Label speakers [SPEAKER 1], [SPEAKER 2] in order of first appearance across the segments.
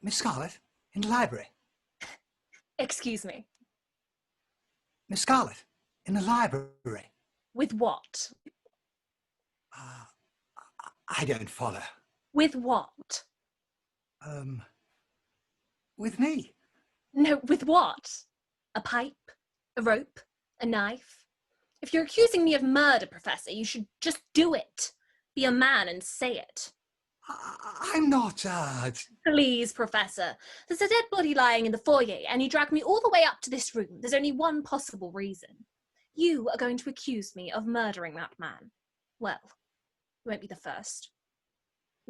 [SPEAKER 1] Miss Scarlet, in the library.
[SPEAKER 2] Excuse me.
[SPEAKER 1] Miss Scarlet, in the library.
[SPEAKER 2] With what?
[SPEAKER 1] I don't follow.
[SPEAKER 2] With what?
[SPEAKER 1] With me.
[SPEAKER 2] No, with what? A pipe? A rope? A knife? If you're accusing me of murder, Professor, you should just do it. Be a man and say it.
[SPEAKER 1] I'm not,
[SPEAKER 2] Please, Professor. There's a dead body lying in the foyer, and you dragged me all the way up to this room. There's only one possible reason. You are going to accuse me of murdering that man. Well, you won't be the first.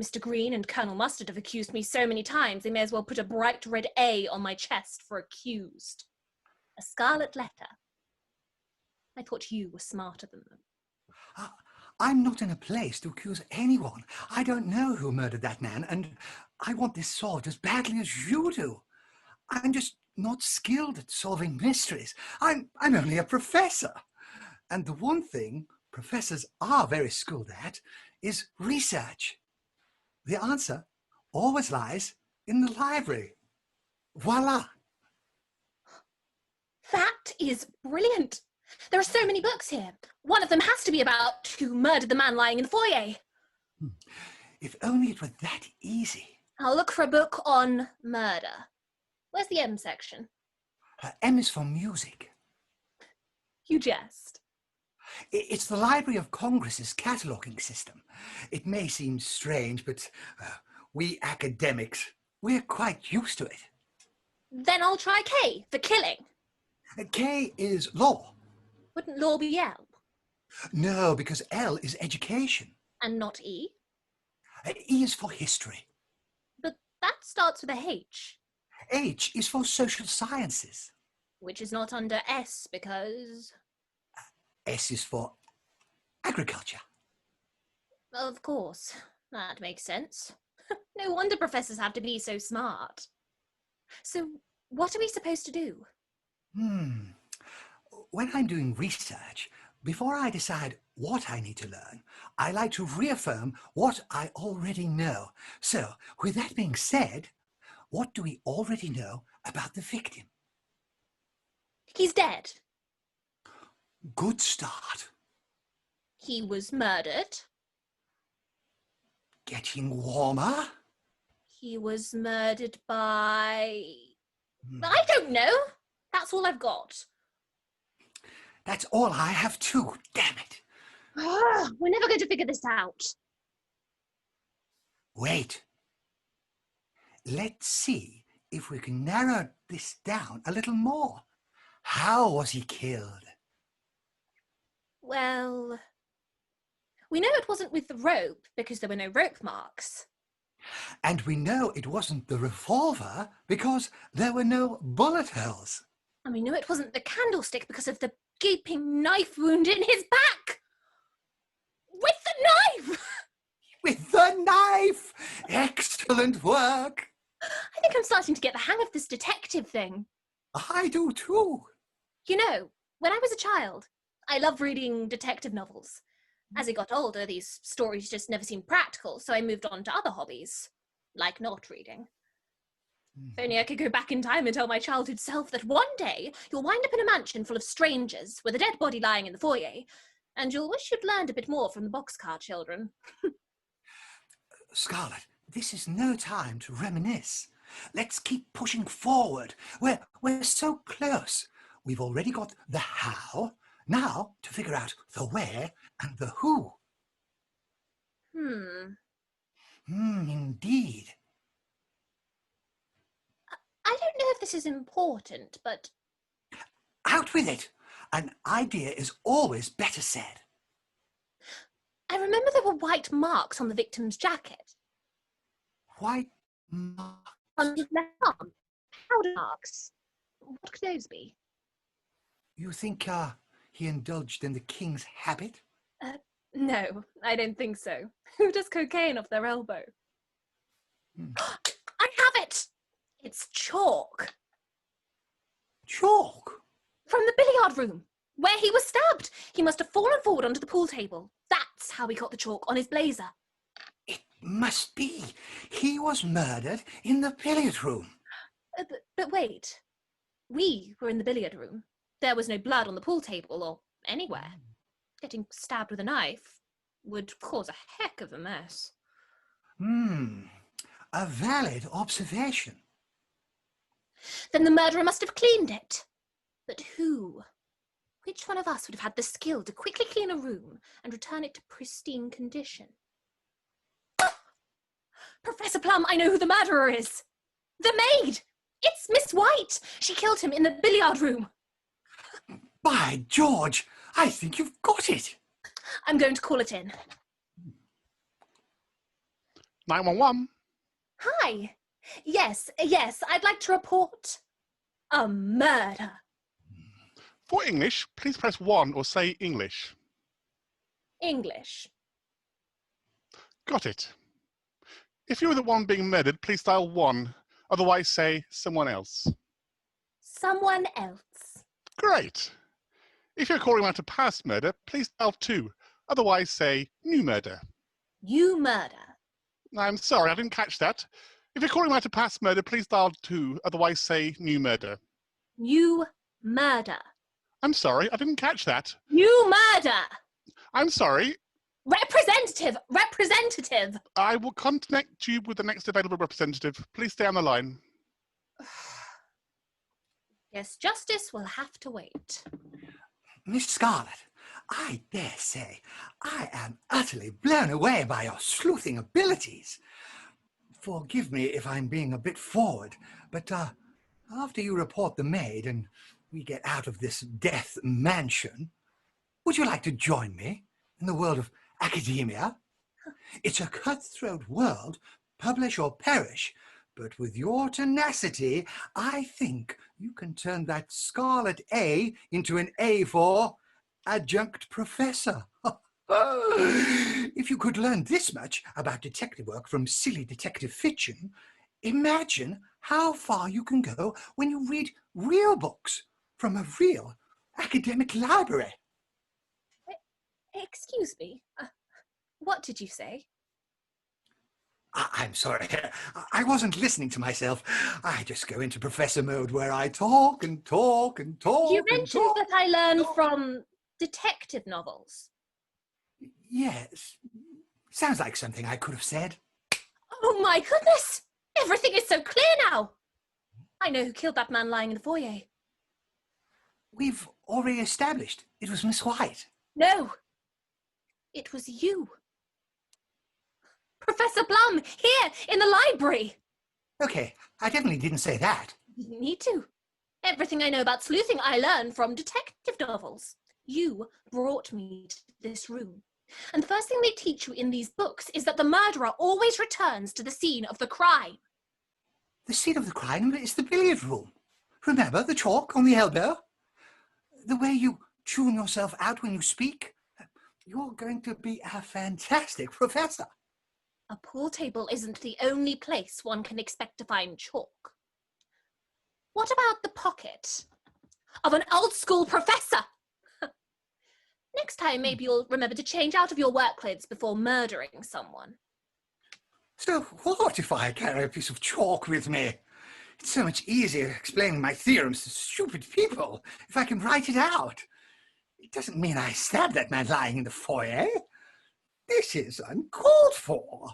[SPEAKER 2] Mr. Green and Colonel Mustard have accused me so many times, they may as well put a bright red A on my chest for accused. A scarlet letter. I thought you were smarter than them.
[SPEAKER 1] I'm not in a place to accuse anyone. I don't know who murdered that man, and I want this solved as badly as you do. I'm just not skilled at solving mysteries. I'm only a professor. And the one thing professors are very skilled at is research. The answer always lies in the library. Voila!
[SPEAKER 2] That is brilliant. There are so many books here. One of them has to be about who murdered the man lying in the foyer.
[SPEAKER 1] If only it were that easy.
[SPEAKER 2] I'll look for a book on murder. Where's the M section?
[SPEAKER 1] M is for music.
[SPEAKER 2] You jest.
[SPEAKER 1] It's the Library of Congress's cataloguing system. It may seem strange, but we academics, we're quite used to it.
[SPEAKER 2] Then I'll try K for killing.
[SPEAKER 1] K is law.
[SPEAKER 2] Wouldn't law be L?
[SPEAKER 1] No, because L is education.
[SPEAKER 2] And not E?
[SPEAKER 1] E is for history.
[SPEAKER 2] But that starts with a H.
[SPEAKER 1] H is for social sciences.
[SPEAKER 2] Which is not under S because...
[SPEAKER 1] S is for agriculture.
[SPEAKER 2] Of course, that makes sense. No wonder professors have to be so smart. So, what are we supposed to do?
[SPEAKER 1] When I'm doing research, before I decide what I need to learn, I like to reaffirm what I already know. So, with that being said, what do we already know about the victim?
[SPEAKER 2] He's dead.
[SPEAKER 1] Good start.
[SPEAKER 2] He was murdered.
[SPEAKER 1] Getting warmer.
[SPEAKER 2] He was murdered by... I don't know. That's all I've got.
[SPEAKER 1] That's all I have too, damn it.
[SPEAKER 2] We're never going to figure this out.
[SPEAKER 1] Wait. Let's see if we can narrow this down a little more. How was he killed?
[SPEAKER 2] Well, we know it wasn't with the rope because there were no rope marks.
[SPEAKER 1] And we know it wasn't the revolver because there were no bullet holes.
[SPEAKER 2] And we know it wasn't the candlestick because of the gaping knife wound in his back. With the knife!
[SPEAKER 1] With the knife! Excellent work!
[SPEAKER 2] I think I'm starting to get the hang of this detective thing.
[SPEAKER 1] I do too.
[SPEAKER 2] You know, when I was a child, I loved reading detective novels. As I got older, these stories just never seemed practical, so I moved on to other hobbies, like not reading. If only I could go back in time and tell my childhood self that one day you'll wind up in a mansion full of strangers with a dead body lying in the foyer, and you'll wish you'd learned a bit more from the boxcar children.
[SPEAKER 1] Scarlet, this is no time to reminisce. Let's keep pushing forward. We're so close. We've already got the how. Now to figure out the where and the who. Indeed.
[SPEAKER 2] I don't know if this is important, but...
[SPEAKER 1] Out with it! An idea is always better said.
[SPEAKER 2] I remember there were white marks on the victim's jacket.
[SPEAKER 1] White marks?
[SPEAKER 2] On his left arm. Powder marks. What could those be?
[SPEAKER 1] You think, he indulged in the king's habit?
[SPEAKER 2] No, I don't think so. Who does cocaine off their elbow? I have it! It's chalk.
[SPEAKER 1] Chalk?
[SPEAKER 2] From the billiard room, where he was stabbed. He must have fallen forward onto the pool table. That's how he got the chalk on his blazer.
[SPEAKER 1] It Must be. He was murdered in the billiard room.
[SPEAKER 2] But wait. We were in the billiard room. There was no blood on the pool table or anywhere. Getting stabbed with a knife would cause a heck of a mess.
[SPEAKER 1] A valid observation.
[SPEAKER 2] Then the murderer must have cleaned it. But who? Which one of us would have had the skill to quickly clean a room and return it to pristine condition? Professor Plum, I know who the murderer is. The maid! It's Miss White! She killed him in the billiard room.
[SPEAKER 1] By George, I think you've got it.
[SPEAKER 2] I'm going to call it in.
[SPEAKER 3] 911.
[SPEAKER 2] Hi. Yes, I'd like to report a murder.
[SPEAKER 3] For English, please press 1 or say English.
[SPEAKER 2] English.
[SPEAKER 3] Got it. If you're the one being murdered, please dial 1. Otherwise, say someone else.
[SPEAKER 2] Someone else.
[SPEAKER 3] Great. If you're calling out a past murder, please dial 2. Otherwise, say new murder.
[SPEAKER 2] You murder.
[SPEAKER 3] I'm sorry, I didn't catch that. If you're calling out a past murder, please dial 2. Otherwise, say new murder.
[SPEAKER 2] You murder.
[SPEAKER 3] I'm sorry, I didn't catch that.
[SPEAKER 2] You murder.
[SPEAKER 3] I'm sorry.
[SPEAKER 2] Representative.
[SPEAKER 3] I will connect you with the next available representative. Please stay on the line.
[SPEAKER 2] Yes, justice will have to wait.
[SPEAKER 1] Miss Scarlet, I dare say I am utterly blown away by your sleuthing abilities. Forgive me if I'm being a bit forward, but after you report the maid and we get out of this death mansion, would you like to join me in the world of academia? It's a cutthroat world, publish or perish, but with your tenacity, I think you can turn that scarlet A into an A for adjunct professor. If you could learn this much about detective work from silly detective fiction, imagine how far you can go when you read real books from a real academic library.
[SPEAKER 2] Excuse me. What did you say?
[SPEAKER 1] I'm sorry, I wasn't listening to myself. I just go into professor mode where I talk and talk and talk.
[SPEAKER 2] You mentioned that I learned from detective novels.
[SPEAKER 1] Yes, sounds like something I could have said.
[SPEAKER 2] Oh my goodness! Everything is so clear now! I know who killed that man lying in the foyer.
[SPEAKER 1] We've already established it was Miss White.
[SPEAKER 2] No! It was you. Professor Blum, here, in the library!
[SPEAKER 1] Okay, I definitely didn't say that.
[SPEAKER 2] You need to. Everything I know about sleuthing I learned from detective novels. You brought me to this room. And the first thing they teach you in these books is that the murderer always returns to the scene of the crime.
[SPEAKER 1] The scene of the crime is the billiard room. Remember the chalk on the elbow? The way you tune yourself out when you speak? You're going to be a fantastic professor.
[SPEAKER 2] A pool table isn't the only place one can expect to find chalk. What about the pocket of an old-school professor? Next time, maybe you'll remember to change out of your work clothes before murdering someone.
[SPEAKER 1] So what if I carry a piece of chalk with me? It's so much easier explaining my theorems to stupid people if I can write it out. It doesn't mean I stabbed that man lying in the foyer. This is uncalled for.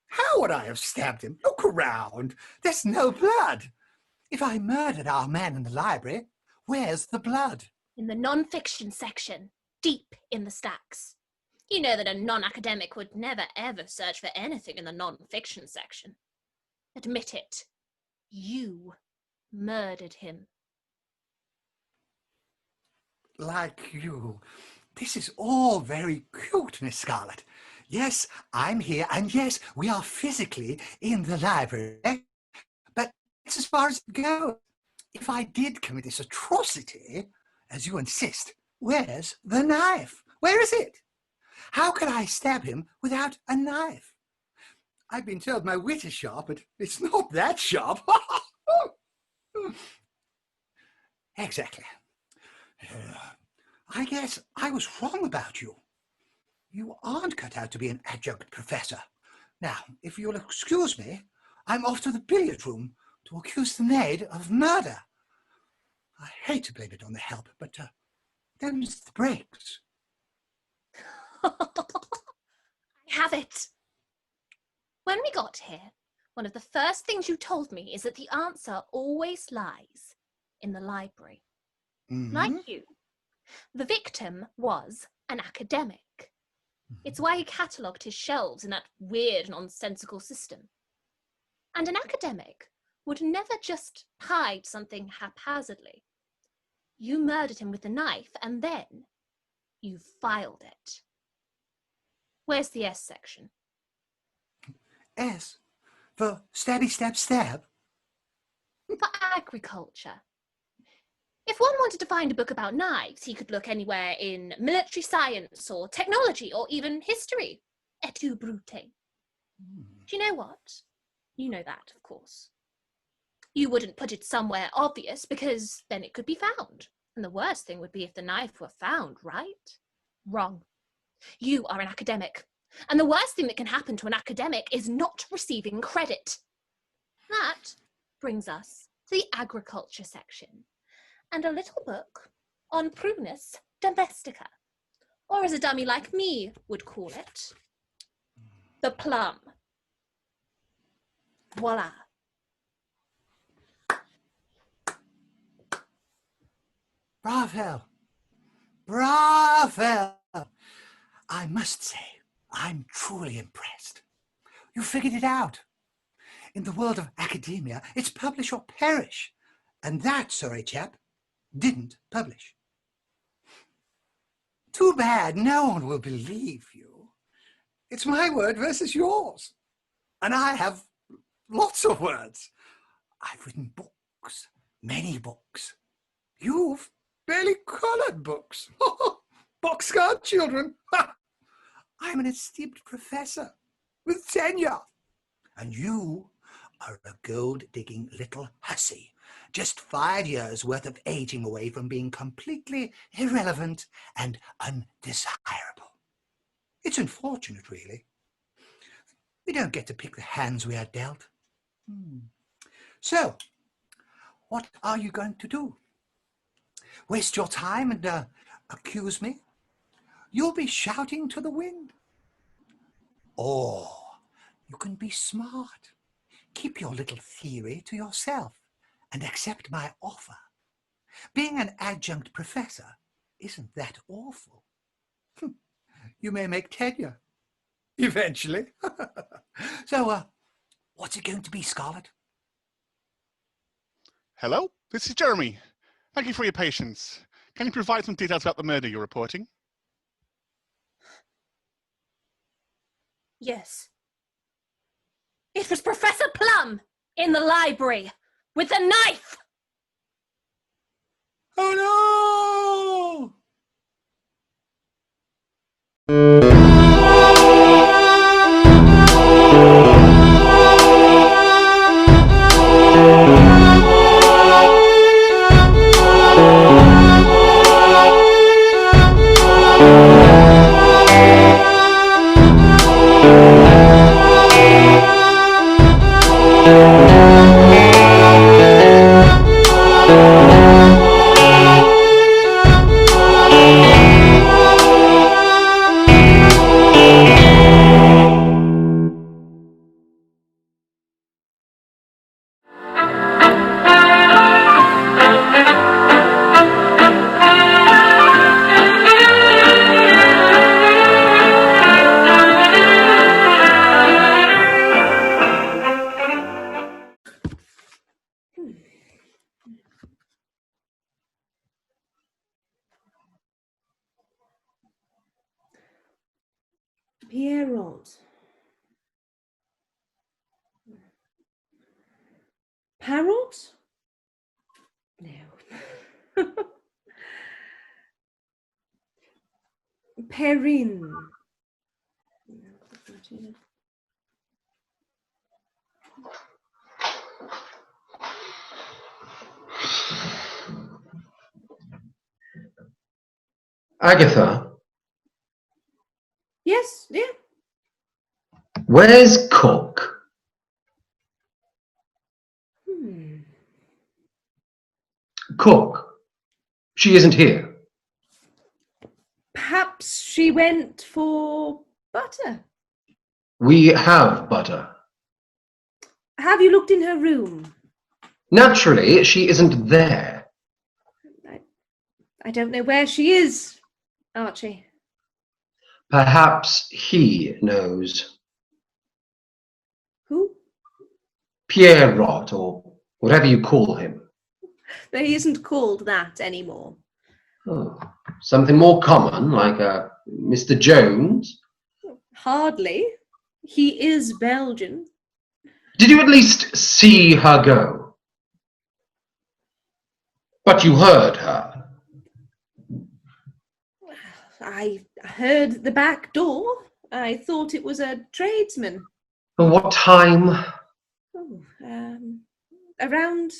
[SPEAKER 1] How would I have stabbed him? Look around. There's no blood. If I murdered our man in the library, where's the blood?
[SPEAKER 2] In the non-fiction section, deep in the stacks. You know that a non-academic would never ever search for anything in the non-fiction section. Admit it. You murdered him.
[SPEAKER 1] Like you. This is all very cute, Miss Scarlet. Yes, I'm here, and yes, we are physically in the library. But it's as far as it goes. If I did commit this atrocity, as you insist, where's the knife? Where is it? How can I stab him without a knife? I've been told my wit is sharp, but it's not that sharp. Exactly. I guess I was wrong about you. You aren't cut out to be an adjunct professor. Now, if you'll excuse me, I'm off to the billiard room to accuse the maid of murder. I hate to blame it on the help, but them's the breaks.
[SPEAKER 2] I have it. When we got here, one of the first things you told me is that the answer always lies in the library.
[SPEAKER 1] Mm-hmm.
[SPEAKER 2] Like you, the victim was an academic. It's why he catalogued his shelves in that weird, nonsensical system. And an academic would never just hide something haphazardly. You murdered him with a knife, and then you filed it. Where's the S section?
[SPEAKER 1] S for stabby stab stab.
[SPEAKER 2] For agriculture. If one wanted to find a book about knives, he could look anywhere in military science or technology or even history. Et tu, Brute? Do you know what? You know that, of course. You wouldn't put it somewhere obvious because then it could be found. And the worst thing would be if the knife were found, right? Wrong. You are an academic. And the worst thing that can happen to an academic is not receiving credit. That brings us to the agriculture section and a little book on Prunus domestica, or as a dummy like me would call it, the plum. Voila.
[SPEAKER 1] Bravo! Bravo! I must say, I'm truly impressed. You figured it out. In the world of academia, it's publish or perish. And that, sorry chap, didn't publish. Too bad no one will believe you. It's my word versus yours. And I have lots of words. I've written books, many books. You've barely coloured books. Boxcar children. I'm an esteemed professor with tenure. And you are a gold-digging little hussy, just 5 years' worth of aging away from being completely irrelevant and undesirable. It's unfortunate, really. We don't get to pick the hands we are dealt. So, what are you going to do? Waste your time and accuse me? You'll be shouting to the wind. Or you can be smart. Keep your little theory to yourself and accept my offer. Being an adjunct professor isn't that awful. You may make tenure, eventually. So, what's it going to be, Scarlet?
[SPEAKER 3] Hello, this is Jeremy. Thank you for your patience. Can you provide some details about the murder you're reporting?
[SPEAKER 2] Yes. It was Professor Plum in the library with a knife.
[SPEAKER 1] Oh no!
[SPEAKER 4] Pierrot. Parrot? No. Perrin.
[SPEAKER 5] Agatha,
[SPEAKER 4] Yes, yeah.
[SPEAKER 5] Where's Cook? Cook. She isn't here.
[SPEAKER 4] Perhaps she went for butter.
[SPEAKER 5] We have butter.
[SPEAKER 4] Have you looked in her room?
[SPEAKER 5] Naturally, she isn't there.
[SPEAKER 4] I don't know where she is, Archie.
[SPEAKER 5] Perhaps he knows.
[SPEAKER 4] Who?
[SPEAKER 5] Pierrot, or whatever you call him.
[SPEAKER 4] No, he isn't called that anymore.
[SPEAKER 5] Oh, something more common, like a Mr. Jones?
[SPEAKER 4] Hardly. He is Belgian.
[SPEAKER 5] Did you at least see her go? But you heard her.
[SPEAKER 4] I heard the back door. I thought it was a tradesman.
[SPEAKER 5] What time?
[SPEAKER 4] Oh, around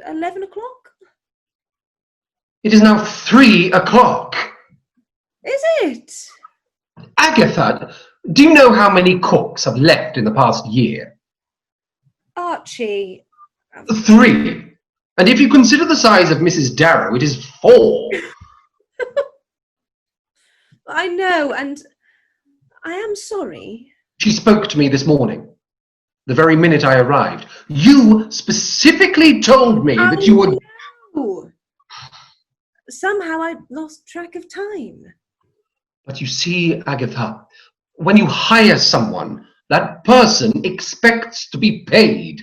[SPEAKER 4] 11 o'clock.
[SPEAKER 5] It is now 3 o'clock.
[SPEAKER 4] Is it?
[SPEAKER 5] Agatha, do you know how many cooks have left in the past year?
[SPEAKER 4] Archie.
[SPEAKER 5] 3. And if you consider the size of Mrs. Darrow, it is 4.
[SPEAKER 4] I know, and I am sorry.
[SPEAKER 5] She spoke to me this morning, the very minute I arrived. You specifically told me that you would...
[SPEAKER 4] know. Somehow I lost track of time.
[SPEAKER 5] But you see, Agatha, when you hire someone, that person expects to be paid.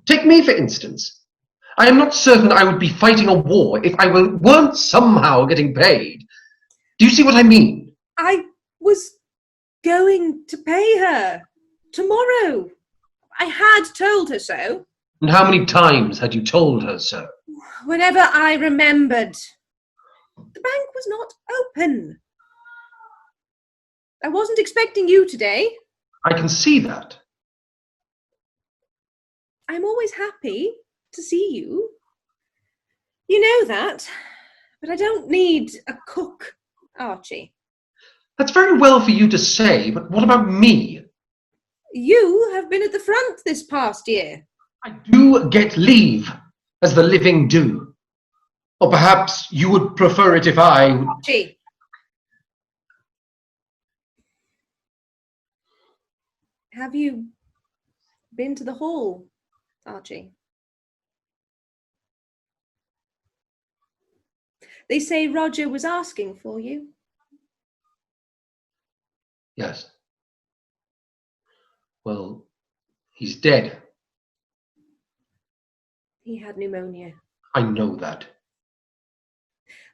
[SPEAKER 5] Take me, for instance. I am not certain I would be fighting a war if I weren't somehow getting paid. Do you see what I mean?
[SPEAKER 4] I was going to pay her tomorrow. I had told her so.
[SPEAKER 5] And how many times had you told her so?
[SPEAKER 4] Whenever I remembered. The bank was not open. I wasn't expecting you today.
[SPEAKER 5] I can see that.
[SPEAKER 4] I'm always happy to see you. You know that. But I don't need a cook, Archie.
[SPEAKER 5] That's very well for you to say, but what about me?
[SPEAKER 4] You have been at the front this past year.
[SPEAKER 5] I do get leave, as the living do. Or perhaps you would prefer it if I...
[SPEAKER 4] Archie. Have you been to the hall, Archie? They say Roger was asking for you.
[SPEAKER 5] Yes. Well, he's dead.
[SPEAKER 4] He had pneumonia.
[SPEAKER 5] I know that.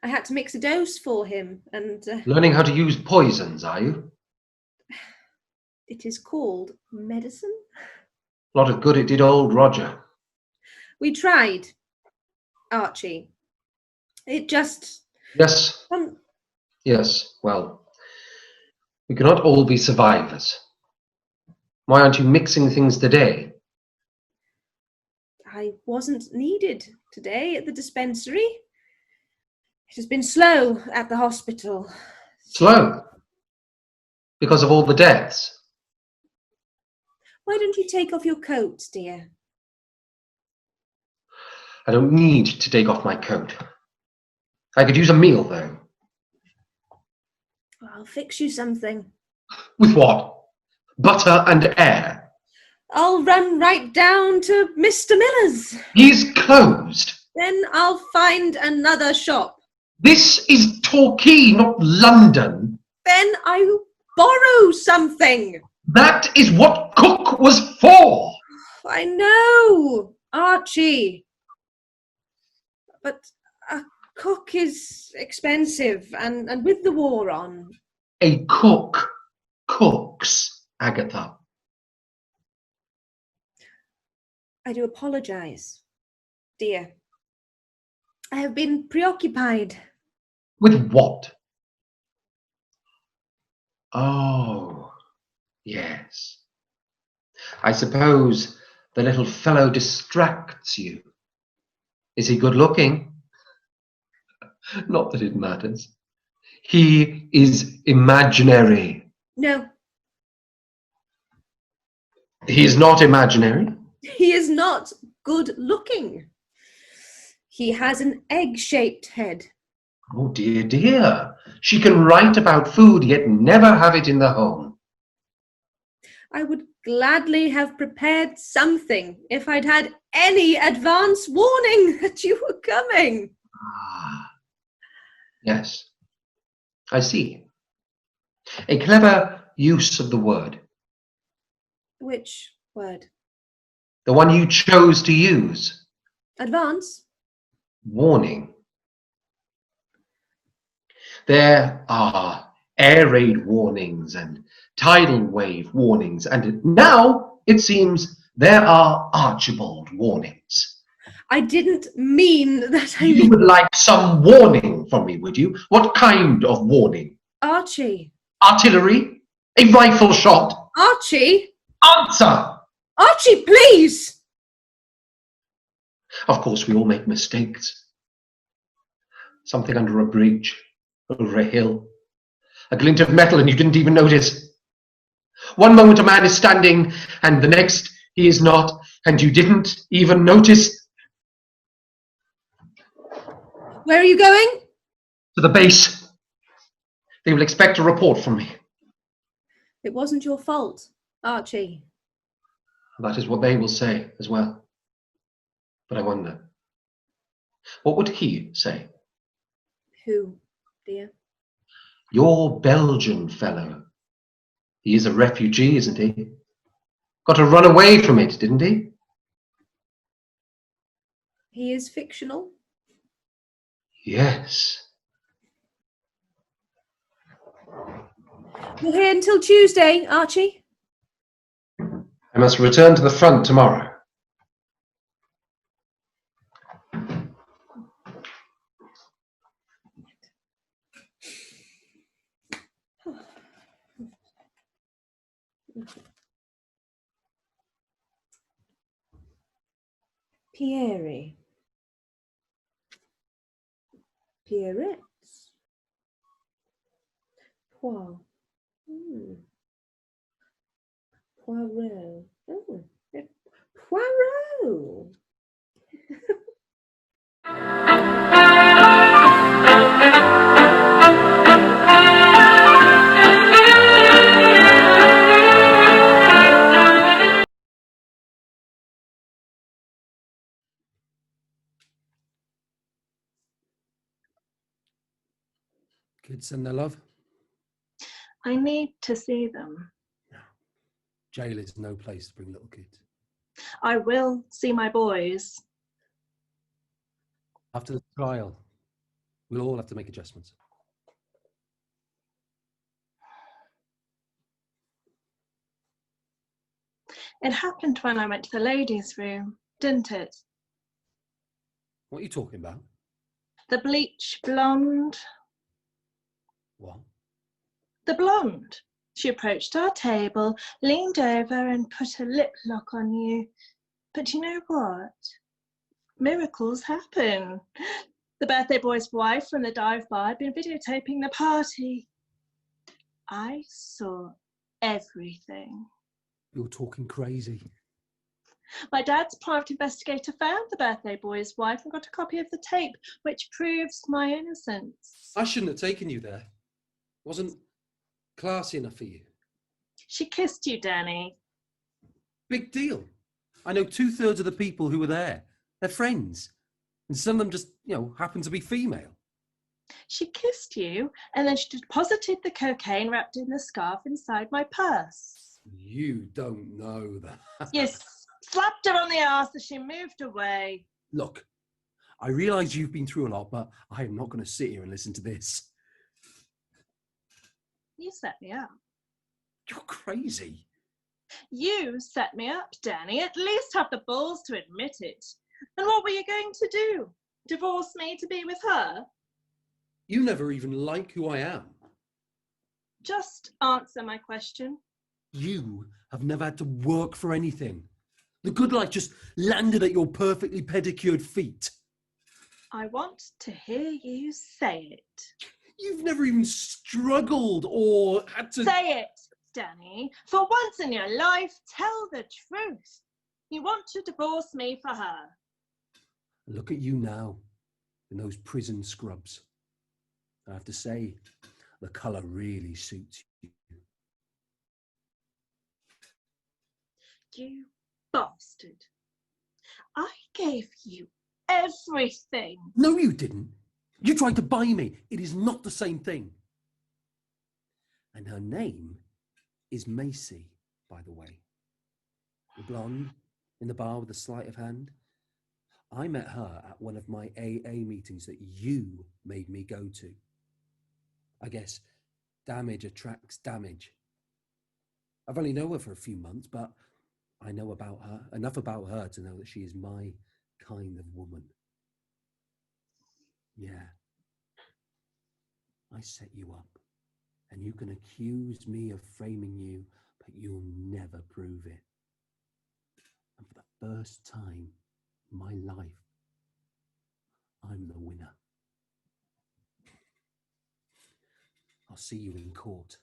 [SPEAKER 4] I had to mix a dose for him, and
[SPEAKER 5] Learning how to use poisons, are you?
[SPEAKER 4] it is called medicine.
[SPEAKER 5] A lot of good it did old Roger.
[SPEAKER 4] We tried, Archie. It just...
[SPEAKER 5] Yes, yes, well, we cannot all be survivors. Why aren't you mixing things today?
[SPEAKER 4] I wasn't needed today at the dispensary. It has been slow at the hospital.
[SPEAKER 5] Slow? Because of all the deaths?
[SPEAKER 4] Why don't you take off your coat, dear?
[SPEAKER 5] I don't need to take off my coat. I could use a meal, though.
[SPEAKER 4] I'll fix you something.
[SPEAKER 5] With what? Butter and air.
[SPEAKER 4] I'll run right down to Mr. Miller's.
[SPEAKER 5] He's closed.
[SPEAKER 4] Then I'll find another shop.
[SPEAKER 5] This is Torquay, not London.
[SPEAKER 4] Then I'll borrow something.
[SPEAKER 5] That is what Cook was for.
[SPEAKER 4] I know, Archie. But a cook is expensive, and with the war on.
[SPEAKER 5] A cook cooks, Agatha.
[SPEAKER 4] I do apologise, dear. I have been preoccupied.
[SPEAKER 5] With what? Oh, yes. I suppose the little fellow distracts you. Is he good looking? Not that it matters. He is imaginary.
[SPEAKER 4] No.
[SPEAKER 5] He is not imaginary.
[SPEAKER 4] He is not good looking. He has an egg-shaped head.
[SPEAKER 5] Oh dear, dear. She can write about food, yet never have it in the home.
[SPEAKER 4] I would gladly have prepared something if I'd had any advance warning that you were coming.
[SPEAKER 5] Ah, yes, I see. A clever use of the word.
[SPEAKER 4] Which word?
[SPEAKER 5] The one you chose to use.
[SPEAKER 4] Advance?
[SPEAKER 5] Warning. There are air raid warnings and tidal wave warnings, and now it seems there are Archibald warnings.
[SPEAKER 4] I didn't mean that.
[SPEAKER 5] You would like some warning from me, would you? What kind of warning?
[SPEAKER 4] Archie.
[SPEAKER 5] Artillery? A rifle shot?
[SPEAKER 4] Archie?
[SPEAKER 5] Answer!
[SPEAKER 4] Archie, please!
[SPEAKER 5] Of course, we all make mistakes. Something under a bridge, over a hill, a glint of metal and you didn't even notice. One moment a man is standing and the next he is not, and you didn't even notice.
[SPEAKER 4] Where are you going?
[SPEAKER 5] To the base. They will expect a report from me.
[SPEAKER 4] It wasn't your fault, Archie.
[SPEAKER 5] That is what they will say as well. But I wonder, what would he say?
[SPEAKER 4] Who, dear?
[SPEAKER 5] Your Belgian fellow. He is a refugee, isn't he? Got to run away from it, didn't he?
[SPEAKER 4] He is fictional?
[SPEAKER 5] Yes.
[SPEAKER 4] You're here until Tuesday, Archie?
[SPEAKER 5] I must return to the front tomorrow.
[SPEAKER 4] Pierre. Pierrettes. Poir. Poirot. Oh, Poirot.
[SPEAKER 6] Kids and their love?
[SPEAKER 2] I need to see them.
[SPEAKER 6] Jail is no place to bring little kids.
[SPEAKER 2] I will see my boys.
[SPEAKER 6] After the trial, we'll all have to make adjustments.
[SPEAKER 2] It happened when I went to the ladies' room, didn't it?
[SPEAKER 6] What are you talking about?
[SPEAKER 2] The bleach blonde.
[SPEAKER 6] What?
[SPEAKER 2] The blonde. She approached our table, leaned over and put a lip lock on you. But you know what? Miracles happen. The birthday boy's wife from the dive bar had been videotaping the party. I saw everything.
[SPEAKER 6] You're talking crazy.
[SPEAKER 2] My dad's private investigator found the birthday boy's wife and got a copy of the tape, which proves my innocence.
[SPEAKER 6] I shouldn't have taken you there. Wasn't classy enough for you.
[SPEAKER 2] She kissed you, Danny.
[SPEAKER 6] Big deal. I know 2/3 of the people who were there. They're friends. And some of them just, happen to be female.
[SPEAKER 2] She kissed you, and then she deposited the cocaine wrapped in the scarf inside my purse.
[SPEAKER 6] You don't know that.
[SPEAKER 2] You slapped her on the arse as she moved away.
[SPEAKER 6] Look, I realise you've been through a lot, but I am not going to sit here and listen to this.
[SPEAKER 2] You set me up.
[SPEAKER 6] You're crazy.
[SPEAKER 2] You set me up, Danny. At least have the balls to admit it. And what were you going to do? Divorce me to be with her?
[SPEAKER 6] You never even like who I am.
[SPEAKER 2] Just answer my question.
[SPEAKER 6] You have never had to work for anything. The good life just landed at your perfectly pedicured feet.
[SPEAKER 2] I want to hear you say it.
[SPEAKER 6] You've never even struggled or had to...
[SPEAKER 2] Say it!
[SPEAKER 7] Danny. For once in your life, tell the truth. You want to divorce me for her.
[SPEAKER 6] Look at you now, in those prison scrubs. I have to say, the colour really suits you.
[SPEAKER 7] You bastard. I gave you everything.
[SPEAKER 6] No, you didn't. You tried to buy me. It is not the same thing. And her name is Macy, by the way. The blonde in the bar with the sleight of hand. I met her at one of my AA meetings that you made me go to. I guess damage attracts damage. I've only known her for a few months, but I know about her, enough about her to know that she is my kind of woman. Yeah. I set you up, and you can accuse me of framing you, but you'll never prove it. And for the first time in my life, I'm the winner. I'll see you in court.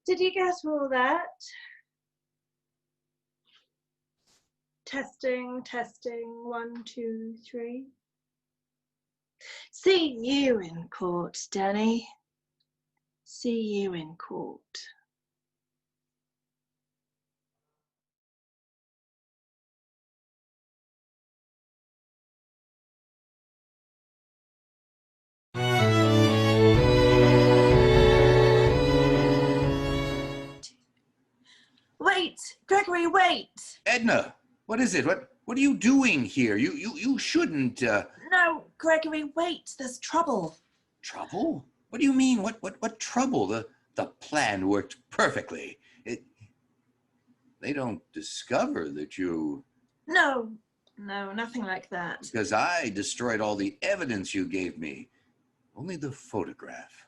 [SPEAKER 7] Did you get all that? Testing, 1, 2, 3. See you in court, Danny. See you in court. Wait, Gregory, wait.
[SPEAKER 8] Edna, what is it? What are you doing here? You shouldn't.
[SPEAKER 7] No, Gregory, wait. There's trouble.
[SPEAKER 8] Trouble? What do you mean? What trouble? The plan worked perfectly. They don't discover that you.
[SPEAKER 7] No, nothing like that.
[SPEAKER 8] Because I destroyed all the evidence you gave me. Only the photograph.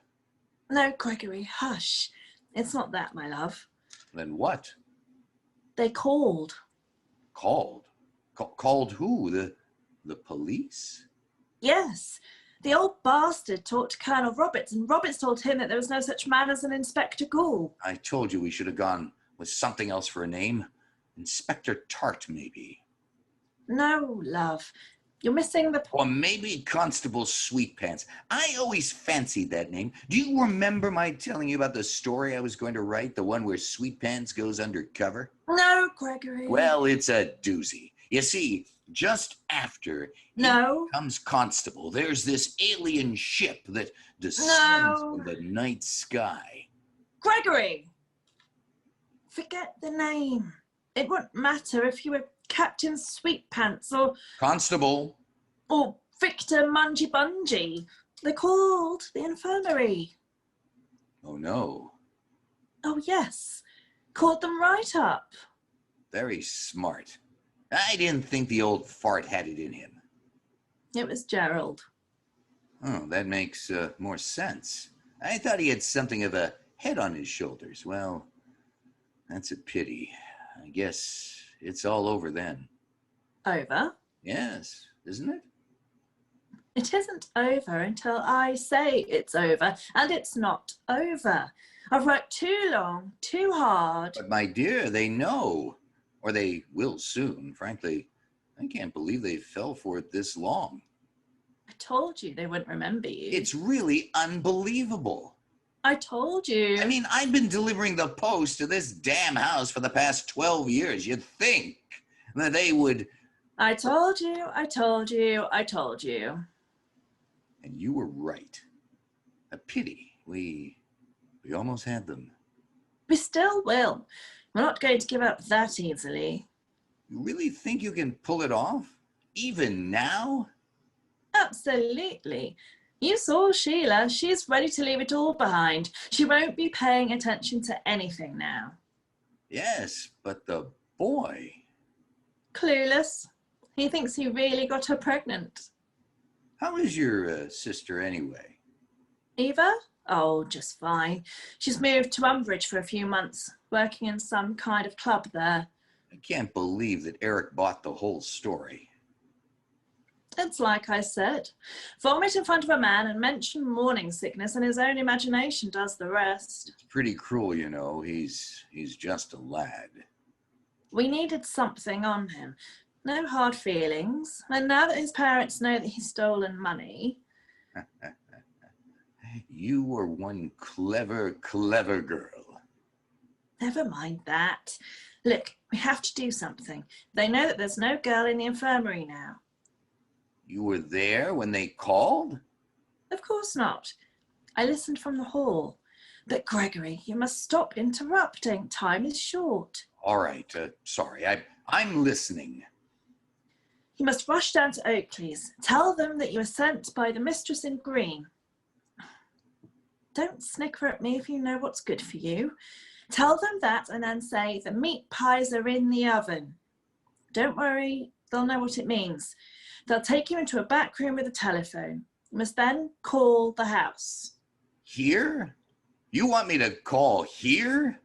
[SPEAKER 7] No, Gregory, hush. It's not that, my love.
[SPEAKER 8] Then what?
[SPEAKER 7] They called.
[SPEAKER 8] Called? Called who? The police?
[SPEAKER 7] Yes. The old bastard talked to Colonel Roberts, and Roberts told him that there was no such man as an Inspector Gould.
[SPEAKER 8] I told you we should have gone with something else for a name. Inspector Tart, maybe.
[SPEAKER 7] No, love. You're missing the...
[SPEAKER 8] Or maybe Constable Sweetpants. I always fancied that name. Do you remember my telling you about the story I was going to write? The one where Sweetpants goes undercover?
[SPEAKER 7] No, Gregory.
[SPEAKER 8] Well, it's a doozy. You see, just after he becomes Constable, there's this alien ship that descends from the night sky.
[SPEAKER 7] Gregory! Forget the name. It wouldn't matter if you were Captain Sweetpants or...
[SPEAKER 8] Constable.
[SPEAKER 7] Or Victor Mungy Bungy. They're called the infirmary.
[SPEAKER 8] Oh, no.
[SPEAKER 7] Oh, yes. Called them right up.
[SPEAKER 8] Very smart. I didn't think the old fart had it in him.
[SPEAKER 7] It was Gerald.
[SPEAKER 8] Oh, that makes more sense. I thought he had something of a head on his shoulders. Well, that's a pity. I guess it's all over then.
[SPEAKER 7] Over?
[SPEAKER 8] Yes, isn't it?
[SPEAKER 7] It isn't over until I say it's over, and it's not over. I've worked too long, too hard.
[SPEAKER 8] But my dear, they know. Or they will soon. Frankly, I can't believe they fell for it this long.
[SPEAKER 7] I told you they wouldn't remember you.
[SPEAKER 8] It's really unbelievable.
[SPEAKER 7] I told you.
[SPEAKER 8] I mean, I've been delivering the post to this damn house for the past 12 years. You'd think that they would...
[SPEAKER 7] I told you, I told you, I told you.
[SPEAKER 8] And you were right. A pity. We almost had them.
[SPEAKER 7] We still will. We're not going to give up that easily.
[SPEAKER 8] You really think you can pull it off? Even now?
[SPEAKER 7] Absolutely. You saw Sheila. She's ready to leave it all behind. She won't be paying attention to anything now.
[SPEAKER 8] Yes, but the boy...
[SPEAKER 7] Clueless. He thinks he really got her pregnant.
[SPEAKER 8] How is your sister anyway?
[SPEAKER 7] Eva? Oh, just fine. She's moved to Umbridge for a few months, working in some kind of club there.
[SPEAKER 8] I can't believe that Eric bought the whole story.
[SPEAKER 7] It's like I said. Vomit in front of a man and mention morning sickness, and his own imagination does the rest.
[SPEAKER 8] It's pretty cruel, you know. He's just a lad.
[SPEAKER 7] We needed something on him. No hard feelings. And now that his parents know that he's stolen money...
[SPEAKER 8] You were one clever, clever girl.
[SPEAKER 7] Never mind that. Look, we have to do something. They know that there's no girl in the infirmary now.
[SPEAKER 8] You were there when they called?
[SPEAKER 7] Of course not. I listened from the hall. But Gregory, you must stop interrupting. Time is short.
[SPEAKER 8] All right, sorry, I'm listening.
[SPEAKER 7] You must rush down to Oakley's. Tell them that you were sent by the mistress in green. Don't snicker at me if you know what's good for you. Tell them that and then say, the meat pies are in the oven. Don't worry, they'll know what it means. They'll take you into a back room with a telephone. You must then call the house.
[SPEAKER 8] Here? You want me to call here?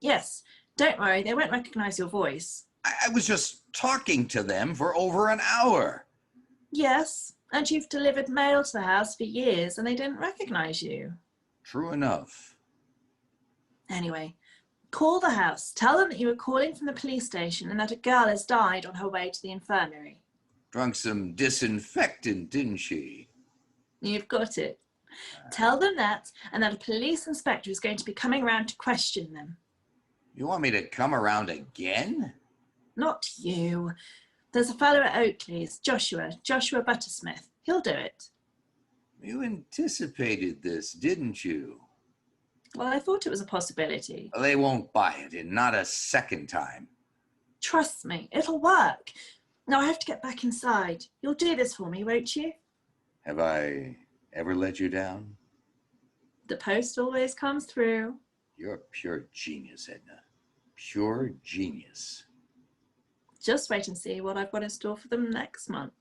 [SPEAKER 7] Yes, don't worry, they won't recognize your voice.
[SPEAKER 8] I was just talking to them for over an hour.
[SPEAKER 7] Yes, and you've delivered mail to the house for years and they didn't recognize you.
[SPEAKER 8] True enough.
[SPEAKER 7] Anyway, call the house. Tell them that you were calling from the police station and that a girl has died on her way to the infirmary.
[SPEAKER 8] Drunk some disinfectant, didn't she?
[SPEAKER 7] You've got it. Tell them that and that a police inspector is going to be coming around to question them.
[SPEAKER 8] You want me to come around again?
[SPEAKER 7] Not you. There's a fellow at Oakley's, Joshua Buttersmith. He'll do it.
[SPEAKER 8] You anticipated this, didn't you?
[SPEAKER 7] Well, I thought it was a possibility.
[SPEAKER 8] They won't buy it, and not a second time.
[SPEAKER 7] Trust me, it'll work. Now I have to get back inside. You'll do this for me, won't you?
[SPEAKER 8] Have I ever let you down?
[SPEAKER 7] The post always comes through.
[SPEAKER 8] You're a pure genius, Edna. Pure genius.
[SPEAKER 7] Just wait and see what I've got in store for them next month.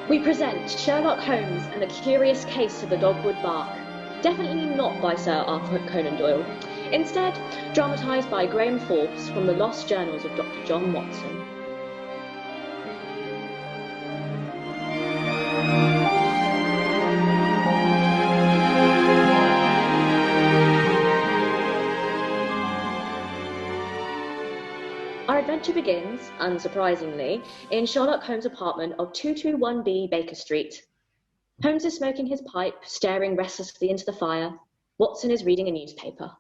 [SPEAKER 9] We present Sherlock Holmes and the Curious Case of the Dogwood Bark, definitely not by Sir Arthur Conan Doyle, instead dramatised by Graham Forbes from the Lost Journals of Dr. John Watson. Our adventure begins, unsurprisingly, in Sherlock Holmes' apartment of 221B Baker Street. Holmes is smoking his pipe, staring restlessly into the fire. Watson is reading a newspaper.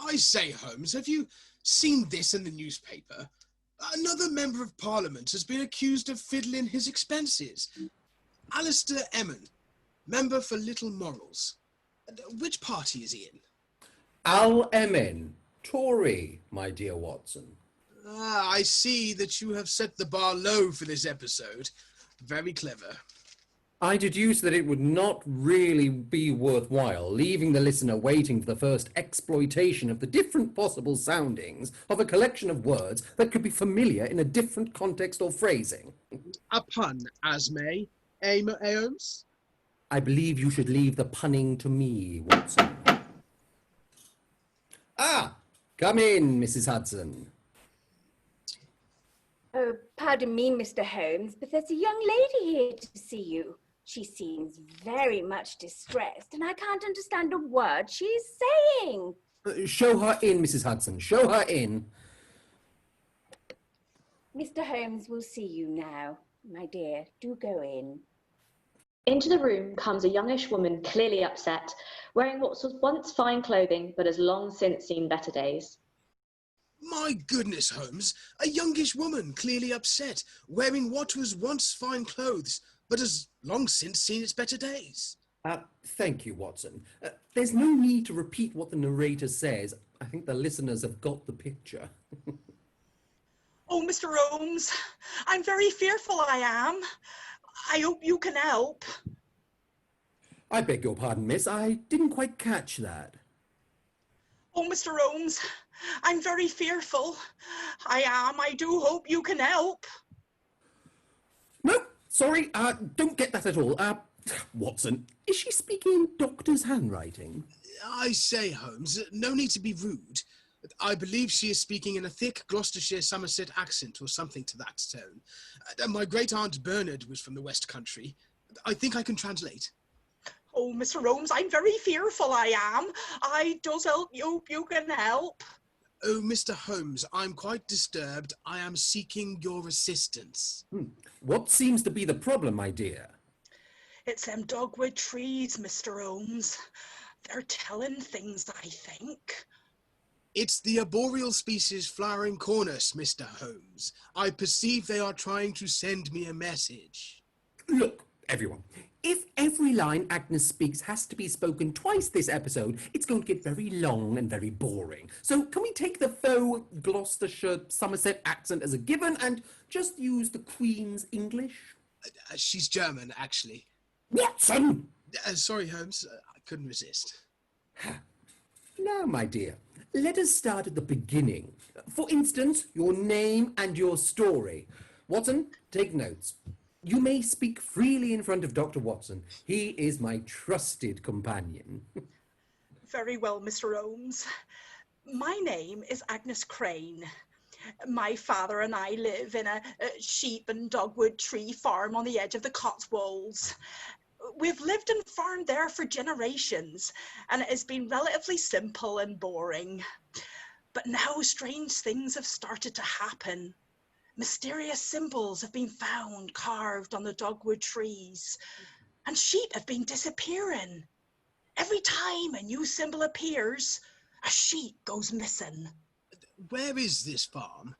[SPEAKER 10] I say, Holmes, have you seen this in the newspaper? Another member of Parliament has been accused of fiddling his expenses. Alistair Emmon, member for Little Morals. Which party is he in?
[SPEAKER 6] Al Emin, Tory, my dear Watson.
[SPEAKER 10] Ah, I see that you have set the bar low for this episode. Very clever.
[SPEAKER 6] I deduce that it would not really be worthwhile leaving the listener waiting for the first exploitation of the different possible soundings of a collection of words that could be familiar in a different context or phrasing.
[SPEAKER 10] A pun, as may. Holmes?
[SPEAKER 6] I believe you should leave the punning to me, Watson. Ah, come in, Mrs. Hudson.
[SPEAKER 11] Oh, pardon me, Mr. Holmes, but there's a young lady here to see you. She seems very much distressed, and I can't understand a word she's saying.
[SPEAKER 6] Show her in, Mrs. Hudson. Show her in.
[SPEAKER 11] Mr. Holmes will see you now. My dear, do go in.
[SPEAKER 9] Into the room comes a youngish woman, clearly upset, wearing what was once fine clothing, but has long since seen better days.
[SPEAKER 10] My goodness, Holmes, a youngish woman, clearly upset, wearing what was once fine clothes, but has long since seen its better days.
[SPEAKER 6] Thank you, Watson. There's no need to repeat what the narrator says. I think the listeners have got the picture.
[SPEAKER 12] Oh, Mr. Holmes, I'm very fearful, I am. I hope you can help.
[SPEAKER 6] I beg your pardon, miss. I didn't quite catch that.
[SPEAKER 12] Oh, Mr. Holmes, I'm very fearful. I am. I do hope you can help.
[SPEAKER 6] No, sorry, don't get that at all. Watson, is she speaking in doctor's handwriting?
[SPEAKER 10] I say, Holmes, no need to be rude. I believe she is speaking in a thick Gloucestershire Somerset accent or something to that tone. My great-aunt Bernard was from the West Country. I think I can translate.
[SPEAKER 12] Oh, Mr. Holmes, I'm very fearful, I am. I does hope you can help.
[SPEAKER 10] Oh, Mr. Holmes, I'm quite disturbed. I am seeking your assistance.
[SPEAKER 6] What seems to be the problem, my dear?
[SPEAKER 12] It's them dogwood trees, Mr. Holmes. They're telling things, I think.
[SPEAKER 10] It's the arboreal species flowering cornus, Mr. Holmes. I perceive they are trying to send me a message.
[SPEAKER 6] Look, everyone, if every line Agnes speaks has to be spoken twice this episode, it's going to get very long and very boring. So can we take the faux Gloucestershire Somerset accent as a given and just use the Queen's English?
[SPEAKER 10] She's German, actually.
[SPEAKER 6] Watson!
[SPEAKER 10] Sorry, Holmes. I couldn't resist.
[SPEAKER 6] Now, my dear, let us start at the beginning. For instance, your name and your story. Watson, take notes. You may speak freely in front of Dr. Watson. He is my trusted companion.
[SPEAKER 12] Very well, Mr. Holmes. My name is Agnes Crane. My father and I live in a sheep and dogwood tree farm on the edge of the Cotswolds. We've lived and farmed there for generations, and it has been relatively simple and boring. But now strange things have started to happen. Mysterious symbols have been found carved on the dogwood trees, and sheep have been disappearing. Every time a new symbol appears, a sheep goes missing.
[SPEAKER 10] Where is this farm?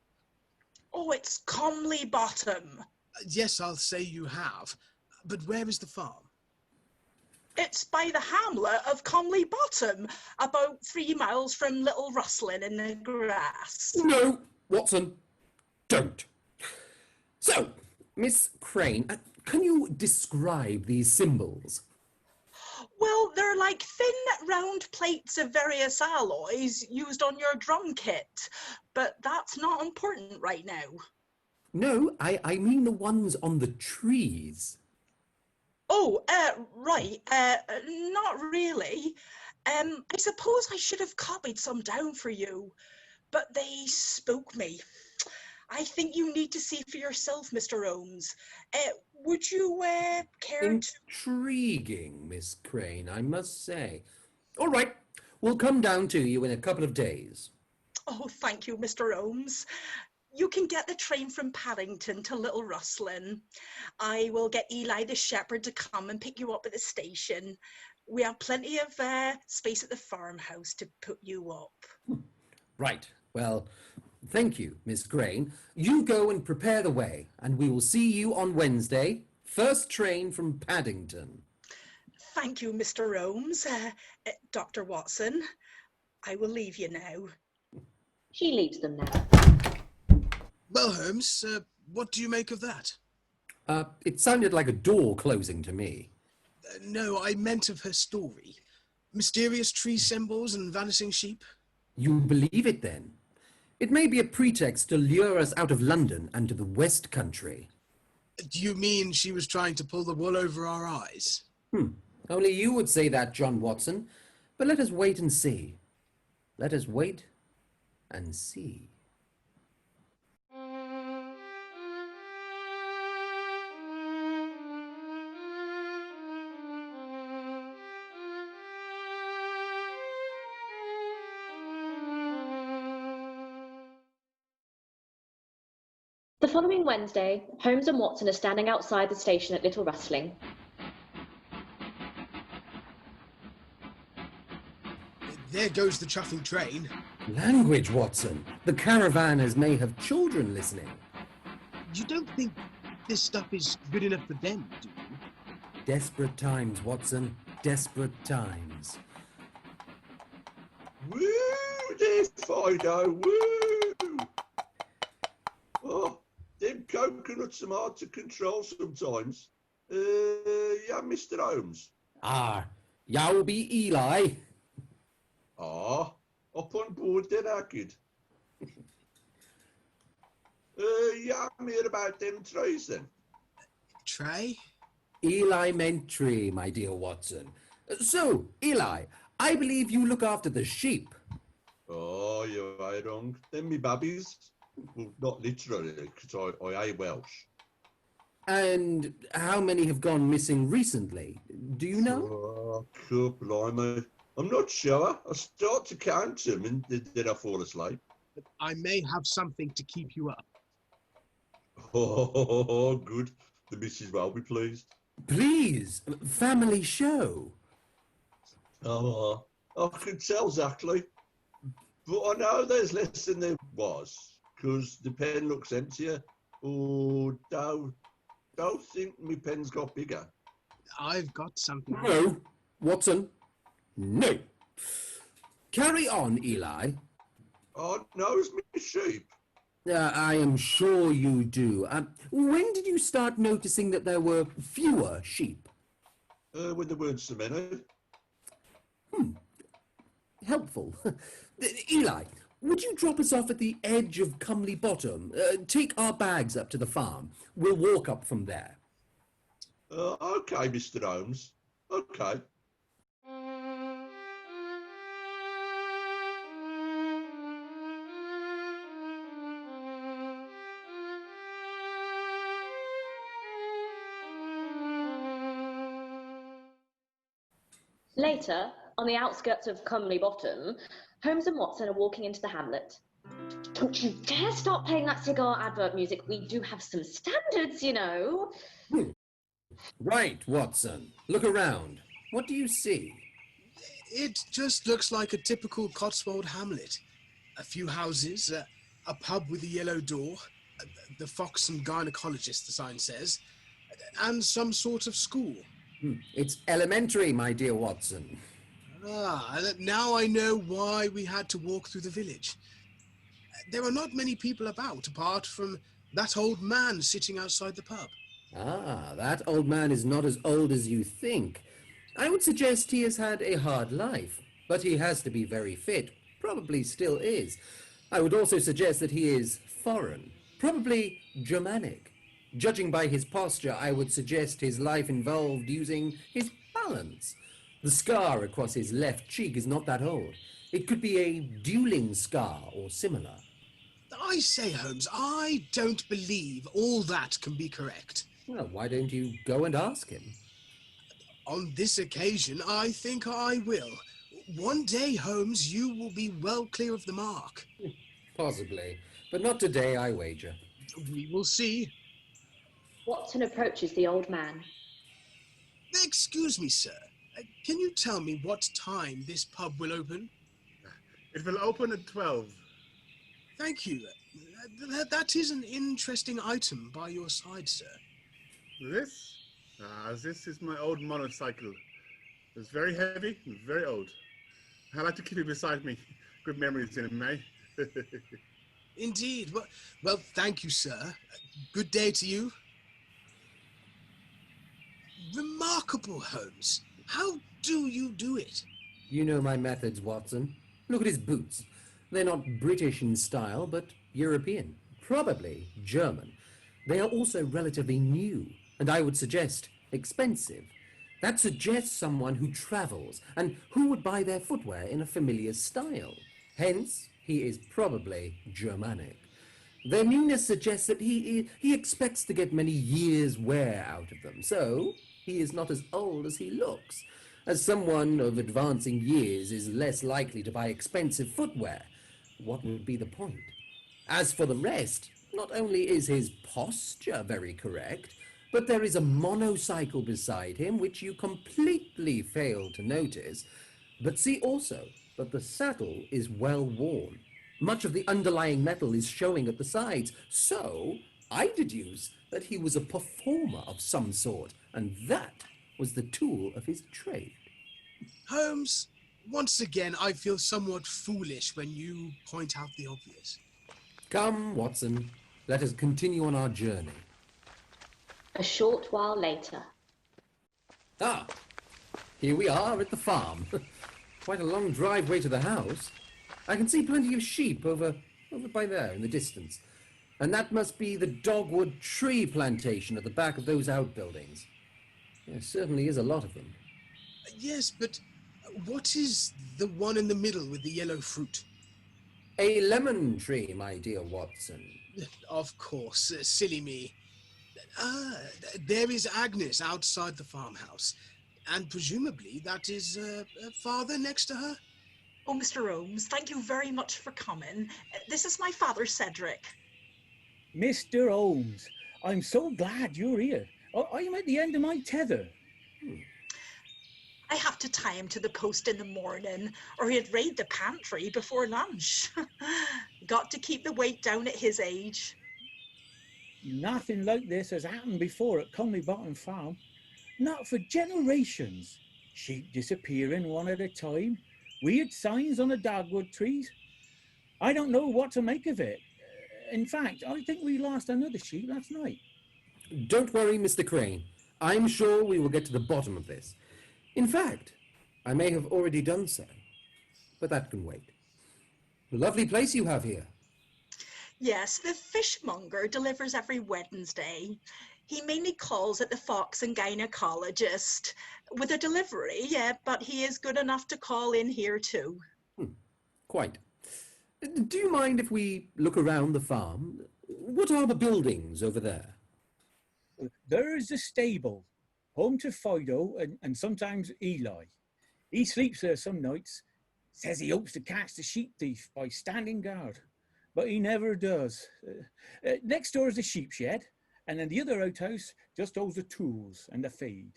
[SPEAKER 12] Oh, it's Comley Bottom.
[SPEAKER 10] Yes, I'll say you have. But where is the farm?
[SPEAKER 12] It's by the hamlet of Comley Bottom, about 3 miles from Little Rustling in the grass.
[SPEAKER 6] No, Watson, don't. So, Miss Crane, can you describe these symbols?
[SPEAKER 12] Well, they're like thin, round plates of various alloys used on your drum kit, but that's not important right now.
[SPEAKER 6] No, I mean the ones on the trees.
[SPEAKER 12] Oh, right, not really. I suppose I should have copied some down for you, but they spook me. I think you need to see for yourself, Mr. Holmes. Would you care to...
[SPEAKER 6] Intriguing, Miss Crane, I must say. All right, we'll come down to you in a couple of days.
[SPEAKER 12] Oh, thank you, Mr. Holmes. You can get the train from Paddington to Little Rustling. I will get Eli the shepherd to come and pick you up at the station. We have plenty of space at the farmhouse to put you up.
[SPEAKER 6] Right, well, thank you, Miss Crane. You go and prepare the way, and we will see you on Wednesday, first train from Paddington.
[SPEAKER 12] Thank you, Mr. Holmes. Dr. Watson, I will leave you now.
[SPEAKER 9] She leaves them now.
[SPEAKER 10] Well, Holmes, what do you make of that?
[SPEAKER 6] It sounded like a door closing to me.
[SPEAKER 10] No, I meant of her story. Mysterious tree symbols and vanishing sheep.
[SPEAKER 6] You believe it, then? It may be a pretext to lure us out of London and to the West Country.
[SPEAKER 10] Do you mean she was trying to pull the wool over our eyes?
[SPEAKER 6] Only you would say that, John Watson. But let us wait and see. Let us wait and see.
[SPEAKER 9] The following Wednesday, Holmes and Watson are standing outside the station at Little Rustling.
[SPEAKER 10] There goes the chuffing train.
[SPEAKER 6] Language, Watson. The caravanners may have children listening.
[SPEAKER 10] You don't think this stuff is good enough for them, do you?
[SPEAKER 6] Desperate times, Watson. desperate times.
[SPEAKER 13] Woo, there, Fido, woo! Oh, them coconuts are hard to control sometimes. Yeah, Mr. Holmes.
[SPEAKER 6] Ah, you'll be Eli.
[SPEAKER 13] Ah, up on board then, Haggard. Yeah, I'm here about them trays then.
[SPEAKER 10] Tray?
[SPEAKER 6] Elementary, my dear Watson. So, Eli, I believe you look after the sheep.
[SPEAKER 13] Oh, you're right wrong. Them me babbies. Well, not literally, because I ain't Welsh.
[SPEAKER 6] And how many have gone missing recently? Do you know?
[SPEAKER 13] Oh, good blimey. I'm not sure. I start to count them and then I fall asleep.
[SPEAKER 10] I may have something to keep you up.
[SPEAKER 13] Oh, good. The missus will be pleased.
[SPEAKER 6] Please, family show.
[SPEAKER 13] Oh, I can tell exactly. But I know there's less than there was, because the pen looks emptier. Oh, don't think my pen's got bigger.
[SPEAKER 10] I've got something.
[SPEAKER 6] No, Watson, no. Carry on, Eli.
[SPEAKER 13] Oh, knows me sheep.
[SPEAKER 6] I am sure you do. When did you start noticing that there were fewer sheep?
[SPEAKER 13] When there weren't so many.
[SPEAKER 6] Helpful. Eli, would you drop us off at the edge of Cumley Bottom? Take our bags up to the farm. We'll walk up from there.
[SPEAKER 13] Okay, Mr. Holmes. Okay.
[SPEAKER 9] Later, on the outskirts of Cumley Bottom, Holmes and Watson are walking into the hamlet. Don't you dare start playing that cigar advert music. We do have some standards, you know.
[SPEAKER 6] Right, Watson. Look around. What do you see?
[SPEAKER 10] It just looks like a typical Cotswold hamlet. A few houses, a pub with a yellow door, the Fox and Gynecologist, the sign says, and some sort of school.
[SPEAKER 6] It's elementary, my dear Watson.
[SPEAKER 10] Ah, now I know why we had to walk through the village. There are not many people about, apart from that old man sitting outside the pub.
[SPEAKER 6] Ah, that old man is not as old as you think. I would suggest he has had a hard life, but he has to be very fit. Probably still is. I would also suggest that he is foreign, probably Germanic. Judging by his posture, I would suggest his life involved using his balance. The scar across his left cheek is not that old. It could be a dueling scar or similar.
[SPEAKER 10] I say, Holmes, I don't believe all that can be correct.
[SPEAKER 6] Well, why don't you go and ask him?
[SPEAKER 10] On this occasion, I think I will. One day, Holmes, you will be well clear of the mark.
[SPEAKER 6] Possibly, but not today, I wager.
[SPEAKER 10] We will see.
[SPEAKER 9] Watson approaches the old man.
[SPEAKER 10] Excuse me, sir. Can you tell me what time this pub will open?
[SPEAKER 3] It will open at 12.
[SPEAKER 10] Thank you. That is an interesting item by your side, sir.
[SPEAKER 3] This? This is my old motorcycle. It's very heavy and very old. I like to keep it beside me. Good memories in it, May.
[SPEAKER 10] Indeed. Well, thank you, sir. Good day to you. Remarkable, Holmes. How do you do it?
[SPEAKER 6] You know my methods, Watson. Look at his boots. They're not British in style, but European. Probably German. They are also relatively new, and I would suggest expensive. That suggests someone who travels and who would buy their footwear in a familiar style. Hence, he is probably Germanic. Their newness suggests that he expects to get many years' wear out of them, so he is not as old as he looks. As someone of advancing years is less likely to buy expensive footwear, what would be the point? As for the rest, not only is his posture very correct, but there is a monocycle beside him which you completely fail to notice. But see also that the saddle is well worn. Much of the underlying metal is showing at the sides, so I deduce that he was a performer of some sort, and that was the tool of his trade.
[SPEAKER 10] Holmes, once again, I feel somewhat foolish when you point out the obvious.
[SPEAKER 6] Come, Watson. Let us continue on our journey.
[SPEAKER 9] A short while later.
[SPEAKER 6] Ah, here we are at the farm. Quite a long driveway to the house. I can see plenty of sheep over by there in the distance. And that must be the Dogwood tree plantation at the back of those outbuildings. There certainly is a lot of them.
[SPEAKER 10] Yes, but what is the one in the middle with the yellow fruit?
[SPEAKER 6] A lemon tree, my dear Watson.
[SPEAKER 10] Of course, silly me. There is Agnes outside the farmhouse, and presumably that is father next to her?
[SPEAKER 12] Oh, Mr. Holmes, thank you very much for coming. This is my father, Cedric.
[SPEAKER 14] Mr. Holmes, I'm so glad you're here. I'm at the end of my tether.
[SPEAKER 12] I have to tie him to the post in the morning, or he'd raid the pantry before lunch. Got to keep the weight down at his age.
[SPEAKER 14] Nothing like this has happened before at Conley Bottom Farm. Not for generations. Sheep disappearing one at a time. Weird signs on the dogwood trees. I don't know what to make of it. In fact, I think we lost another sheep last night.
[SPEAKER 6] Don't worry, Mr. Crane. I'm sure we will get to the bottom of this. In fact, I may have already done so. But that can wait. A lovely place you have here.
[SPEAKER 12] Yes, the fishmonger delivers every Wednesday. He mainly calls at the Fox and Gynecologist with a delivery, yeah, but he is good enough to call in here too.
[SPEAKER 6] Quite. Do you mind if we look around the farm? What are the buildings over there?
[SPEAKER 14] There's the stable, home to Fido and sometimes Eli. He sleeps there some nights. Says he hopes to catch the sheep thief by standing guard, but he never does. Next door is the sheep shed, and then the other outhouse just holds the tools and the feed.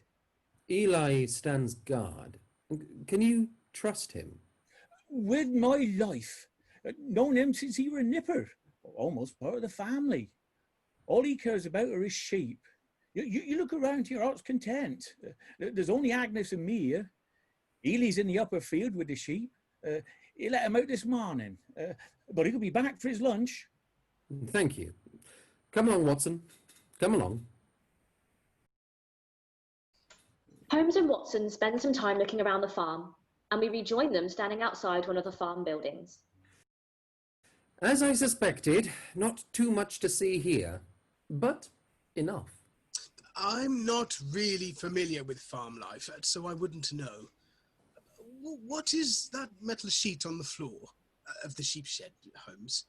[SPEAKER 6] Eli stands guard. Can you trust him?
[SPEAKER 14] With my life. Known him since he were a nipper, almost part of the family. All he cares about are his sheep. You look around to your heart's content. There's only Agnes and me here. Eli's in the upper field with the sheep. He let him out this morning, but he'll be back for his lunch.
[SPEAKER 6] Thank you. Come along, Watson. Come along.
[SPEAKER 9] Holmes and Watson spend some time looking around the farm, and we rejoin them standing outside one of the farm buildings.
[SPEAKER 6] As I suspected, not too much to see here, but enough.
[SPEAKER 10] I'm not really familiar with farm life, so I wouldn't know. What is that metal sheet on the floor of the sheep shed, Holmes?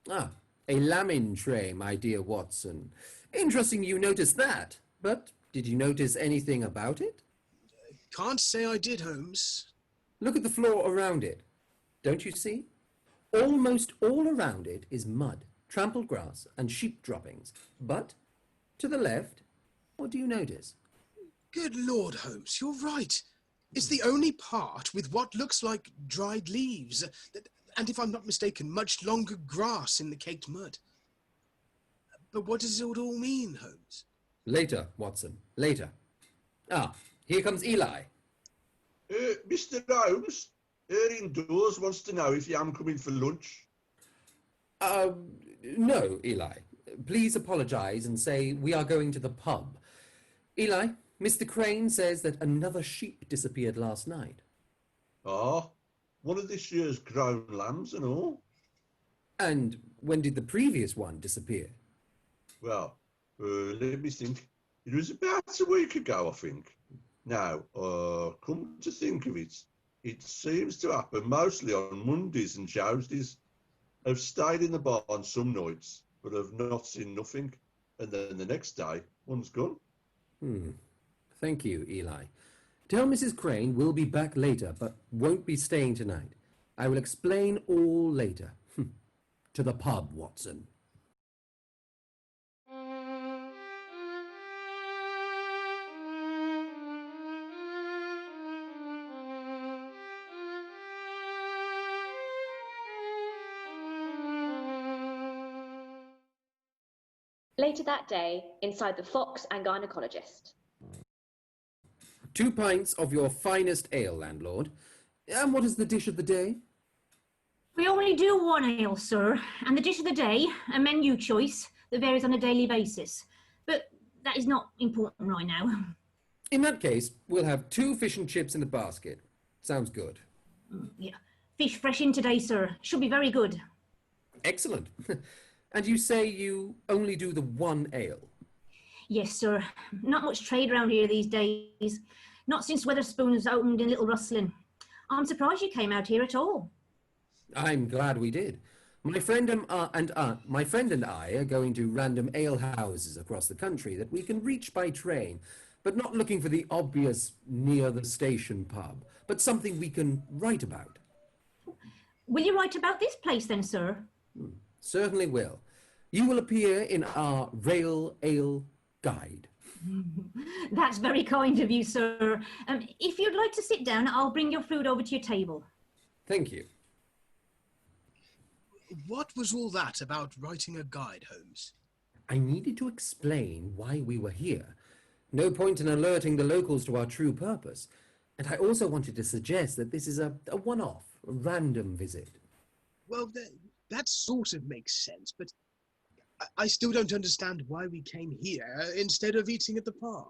[SPEAKER 6] Ah, a lambing tray, my dear Watson. Interesting you noticed that, but did you notice anything about it?
[SPEAKER 10] Can't say I did, Holmes.
[SPEAKER 6] Look at the floor around it. Don't you see? Almost all around it is mud, trampled grass, and sheep droppings. But to the left, what do you notice?
[SPEAKER 10] Good Lord, Holmes, you're right. It's the only part with what looks like dried leaves, and if I'm not mistaken, much longer grass in the caked mud. But what does it all mean, Holmes?
[SPEAKER 6] Later, Watson, later. Ah, here comes Eli.
[SPEAKER 13] Mr. Holmes, here indoors wants to know if I'm coming for lunch.
[SPEAKER 6] No, Eli. Please apologize and say we are going to the pub. Eli, Mr. Crane says that another sheep disappeared last night.
[SPEAKER 13] Ah, one of this year's grown lambs and all.
[SPEAKER 6] And when did the previous one disappear?
[SPEAKER 13] Well, let me think. It was about a week ago, I think. Now, come to think of it, it seems to happen mostly on Mondays and Tuesdays. I've stayed in the barn some nights, but I've not seen nothing. And then the next day, one's gone.
[SPEAKER 6] Thank you, Eli. Tell Mrs. Crane we'll be back later, but won't be staying tonight. I will explain all later. To the pub, Watson.
[SPEAKER 9] Later that day, inside the Fox and Gynecologist.
[SPEAKER 6] 2 pints of your finest ale, landlord. And what is the dish of the day?
[SPEAKER 15] We only do one ale, sir, and the dish of the day, a menu choice that varies on a daily basis. But that is not important right now.
[SPEAKER 6] In that case, we'll have 2 fish and chips in the basket. Sounds good.
[SPEAKER 15] Yeah. Fish fresh in today, sir. Should be very good.
[SPEAKER 6] Excellent. And you say you only do the one ale?
[SPEAKER 15] Yes, sir. Not much trade around here these days. Not since Weatherspoons opened in Little Russlin. I'm surprised you came out here at all.
[SPEAKER 6] I'm glad we did. My friend and I are going to random ale houses across the country that we can reach by train, but not looking for the obvious near the station pub, but something we can write about.
[SPEAKER 15] Will you write about this place then, sir?
[SPEAKER 6] Certainly will. You will appear in our Rail Ale Guide.
[SPEAKER 15] That's very kind of you, sir. If you'd like to sit down, I'll bring your food over to your table.
[SPEAKER 6] Thank you.
[SPEAKER 10] What was all that about writing a guide, Holmes?
[SPEAKER 6] I needed to explain why we were here. No point in alerting the locals to our true purpose. And I also wanted to suggest that this is a one-off, a random visit.
[SPEAKER 10] Well, that sort of makes sense, but I still don't understand why we came here instead of eating at the park.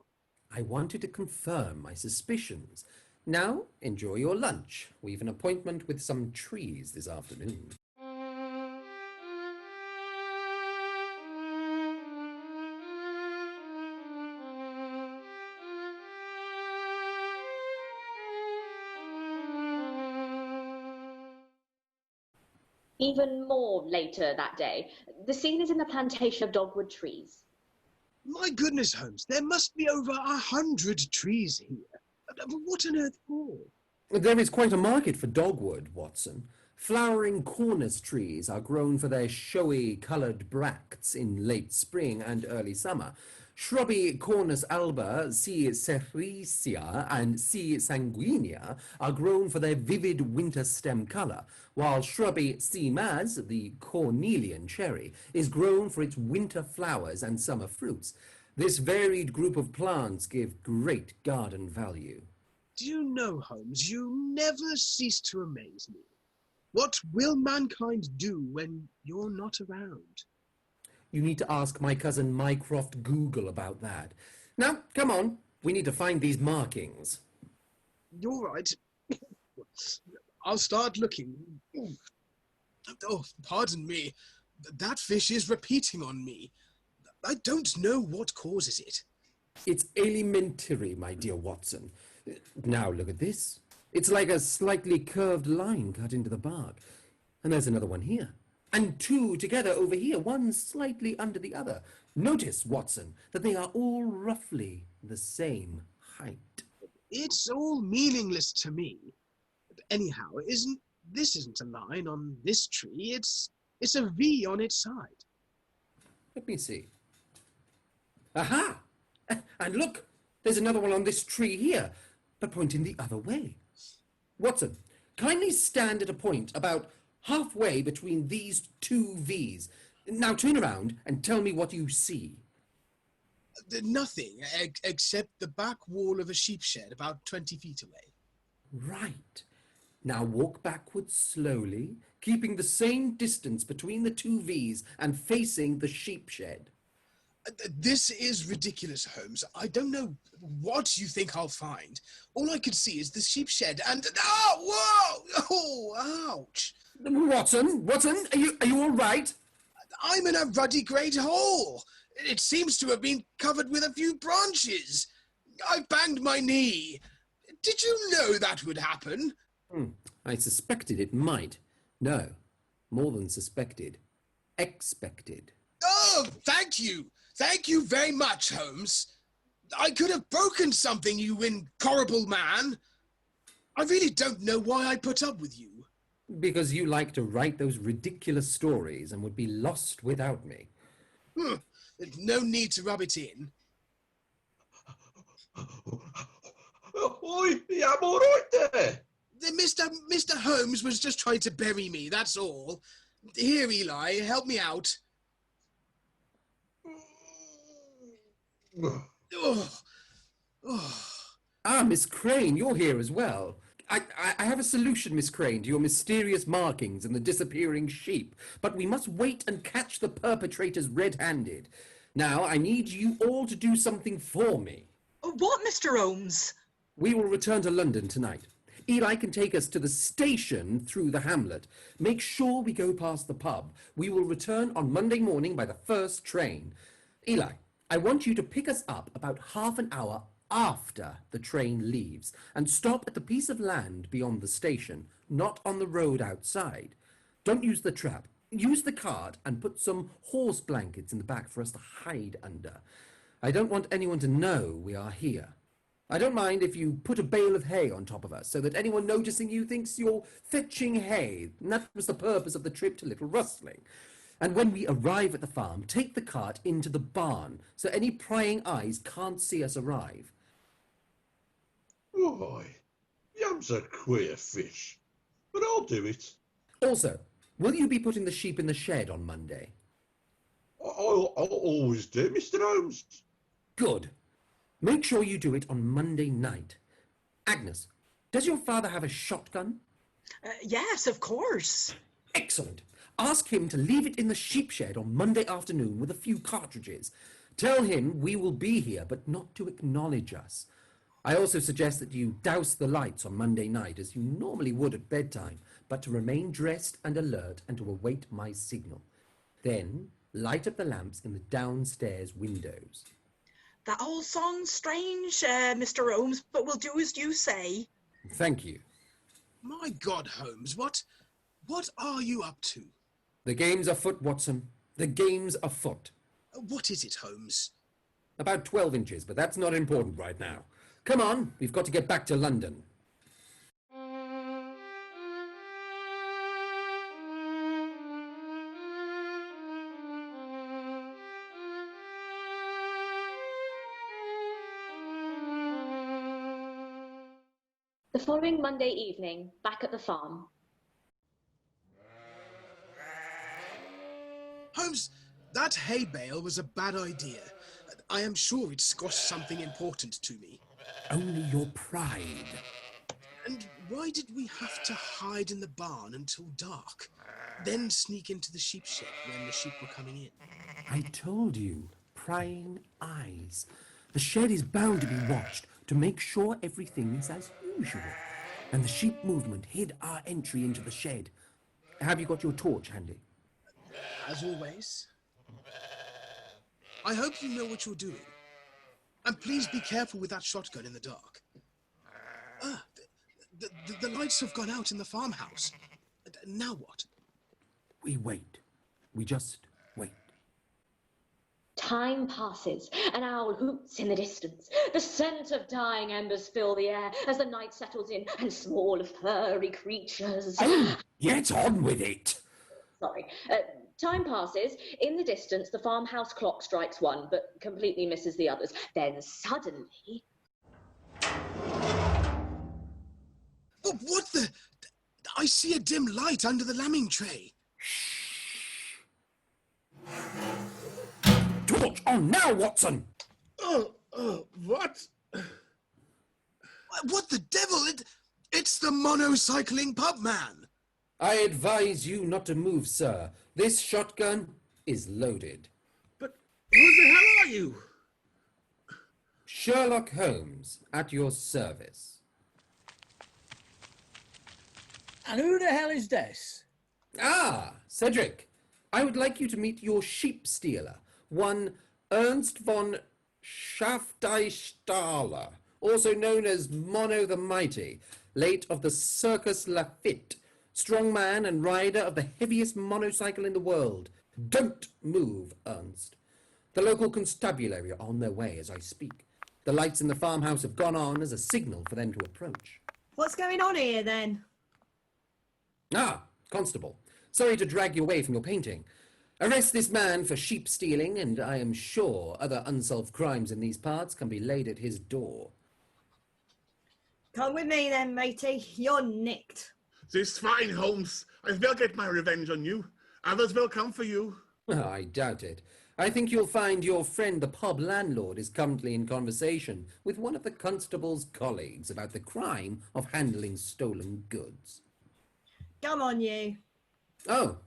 [SPEAKER 6] I wanted to confirm my suspicions. Now, enjoy your lunch. We've an appointment with some trees this afternoon.
[SPEAKER 9] Even more later that day, the scene is in the plantation of dogwood trees.
[SPEAKER 10] My goodness, Holmes, there must be over 100 trees here. What on earth for?
[SPEAKER 6] There is quite a market for dogwood, Watson. Flowering cornice trees are grown for their showy coloured bracts in late spring and early summer. Shrubby Cornus alba, C. cerecia, and C. sanguinea are grown for their vivid winter stem colour, while shrubby C. maz, the cornelian cherry, is grown for its winter flowers and summer fruits. This varied group of plants give great garden value.
[SPEAKER 10] Do you know, Holmes, you never cease to amaze me. What will mankind do when you're not around?
[SPEAKER 6] You need to ask my cousin Mycroft Google about that. Now, come on. We need to find these markings.
[SPEAKER 10] You're right. I'll start looking. Oh, pardon me. That fish is repeating on me. I don't know what causes it.
[SPEAKER 6] It's alimentary, my dear Watson. Now look at this. It's like a slightly curved line cut into the bark. And there's another one here. And 2 together over here, one slightly under the other. Notice, Watson, that they are all roughly the same height.
[SPEAKER 10] It's all meaningless to me. Anyhow, this isn't a line on this tree. It's a V on its side.
[SPEAKER 6] Let me see. Aha! And look, there's another one on this tree here, but pointing the other way. Watson, kindly stand at a point about halfway between these 2 V's. Now turn around and tell me what you see.
[SPEAKER 10] Nothing, except the back wall of a sheep shed about 20 feet away.
[SPEAKER 6] Right. Now walk backwards slowly, keeping the same distance between the 2 V's and facing the sheep shed.
[SPEAKER 10] This is ridiculous, Holmes. I don't know what you think I'll find. All I could see is the sheep shed and... Oh, whoa! Oh, ouch!
[SPEAKER 6] Watson, are you all right?
[SPEAKER 10] I'm in a ruddy great hole. It seems to have been covered with a few branches. I banged my knee. Did you know that would happen?
[SPEAKER 6] I suspected it might. No, more than suspected. Expected.
[SPEAKER 10] Oh, thank you. Thank you very much, Holmes. I could have broken something, you incorrigible man. I really don't know why I put up with you.
[SPEAKER 6] Because you like to write those ridiculous stories and would be lost without me.
[SPEAKER 10] No need to rub it in.
[SPEAKER 13] Oi, I'm all right there.
[SPEAKER 10] Mr. Holmes was just trying to bury me, that's all. Here, Eli, help me out. Oh.
[SPEAKER 6] Ah, Miss Crane, you're here as well. I have a solution, Miss Crane, to your mysterious markings and the disappearing sheep, but we must wait and catch the perpetrators red-handed. Now, I need you all to do something for me.
[SPEAKER 12] What, Mr. Holmes?
[SPEAKER 6] We will return to London tonight. Eli can take us to the station through the hamlet. Make sure we go past the pub. We will return on Monday morning by the first train. Eli, I want you to pick us up about half an hour after the train leaves and stop at the piece of land beyond the station, not on the road outside. Don't use the trap. Use the cart and put some horse blankets in the back for us to hide under. I don't want anyone to know we are here. I don't mind if you put a bale of hay on top of us so that anyone noticing you thinks you're fetching hay. And that was the purpose of the trip to Little Rustling. And when we arrive at the farm, take the cart into the barn so any prying eyes can't see us arrive.
[SPEAKER 13] Why, yam's a queer fish, but I'll do it.
[SPEAKER 6] Also, will you be putting the sheep in the shed on Monday?
[SPEAKER 13] I'll always do, Mr. Holmes.
[SPEAKER 6] Good. Make sure you do it on Monday night. Agnes, does your father have a shotgun?
[SPEAKER 12] Yes, of course.
[SPEAKER 6] Excellent. Ask him to leave it in the sheep shed on Monday afternoon with a few cartridges. Tell him we will be here, but not to acknowledge us. I also suggest that you douse the lights on Monday night as you normally would at bedtime, but to remain dressed and alert and to await my signal. Then light up the lamps in the downstairs windows.
[SPEAKER 12] That all sounds strange, Mr. Holmes, but we'll do as you say.
[SPEAKER 6] Thank you.
[SPEAKER 10] My God, Holmes, what are you up to?
[SPEAKER 6] The game's afoot, Watson. The game's afoot.
[SPEAKER 10] What is it, Holmes?
[SPEAKER 6] About 12 inches, but that's not important right now. Come on, we've got to get back to London.
[SPEAKER 9] The following Monday evening, back at the farm.
[SPEAKER 10] Holmes, that hay bale was a bad idea. I am sure it squashed something important to me.
[SPEAKER 6] Only your pride.
[SPEAKER 10] And why did we have to hide in the barn until dark, then sneak into the sheep shed when the sheep were coming in?
[SPEAKER 6] I told you, prying eyes. The shed is bound to be watched to make sure everything is as usual. And the sheep movement hid our entry into the shed. Have you got your torch handy?
[SPEAKER 10] As always. I hope you know what you're doing. And please be careful with that shotgun in the dark. The lights have gone out in the farmhouse. Now what?
[SPEAKER 6] We wait. We just wait.
[SPEAKER 9] Time passes, an owl hoots in the distance. The scent of dying embers fill the air as the night settles in, and small furry creatures...
[SPEAKER 6] Oh, get on with it!
[SPEAKER 9] Sorry. Time passes. In the distance, the farmhouse clock strikes 1, but completely misses the others. Then suddenly...
[SPEAKER 10] Oh, what the... I see a dim light under the lambing tray.
[SPEAKER 6] Torch on now, Watson!
[SPEAKER 3] What?
[SPEAKER 10] What the devil? It's the monocycling pub man.
[SPEAKER 6] I advise you not to move, sir. This shotgun is loaded.
[SPEAKER 3] But who the hell are you?
[SPEAKER 6] Sherlock Holmes, at your service.
[SPEAKER 14] And who the hell is this?
[SPEAKER 6] Ah, Cedric. I would like you to meet your sheep stealer, one Ernst von Schafteistaler, also known as Mono the Mighty, late of the Circus Lafitte, strong man and rider of the heaviest monocycle in the world. Don't move, Ernst. The local constabulary are on their way as I speak. The lights in the farmhouse have gone on as a signal for them to approach.
[SPEAKER 4] What's going on here, then?
[SPEAKER 6] Ah, Constable. Sorry to drag you away from your painting. Arrest this man for sheep stealing, and I am sure other unsolved crimes in these parts can be laid at his door.
[SPEAKER 4] Come with me then, matey. You're nicked.
[SPEAKER 3] This fine, Holmes. I will get my revenge on you. Others will come for you.
[SPEAKER 6] I doubt it. I think you'll find your friend the pub landlord is currently in conversation with one of the constable's colleagues about the crime of handling stolen goods.
[SPEAKER 16] Come on, you.
[SPEAKER 6] Oh,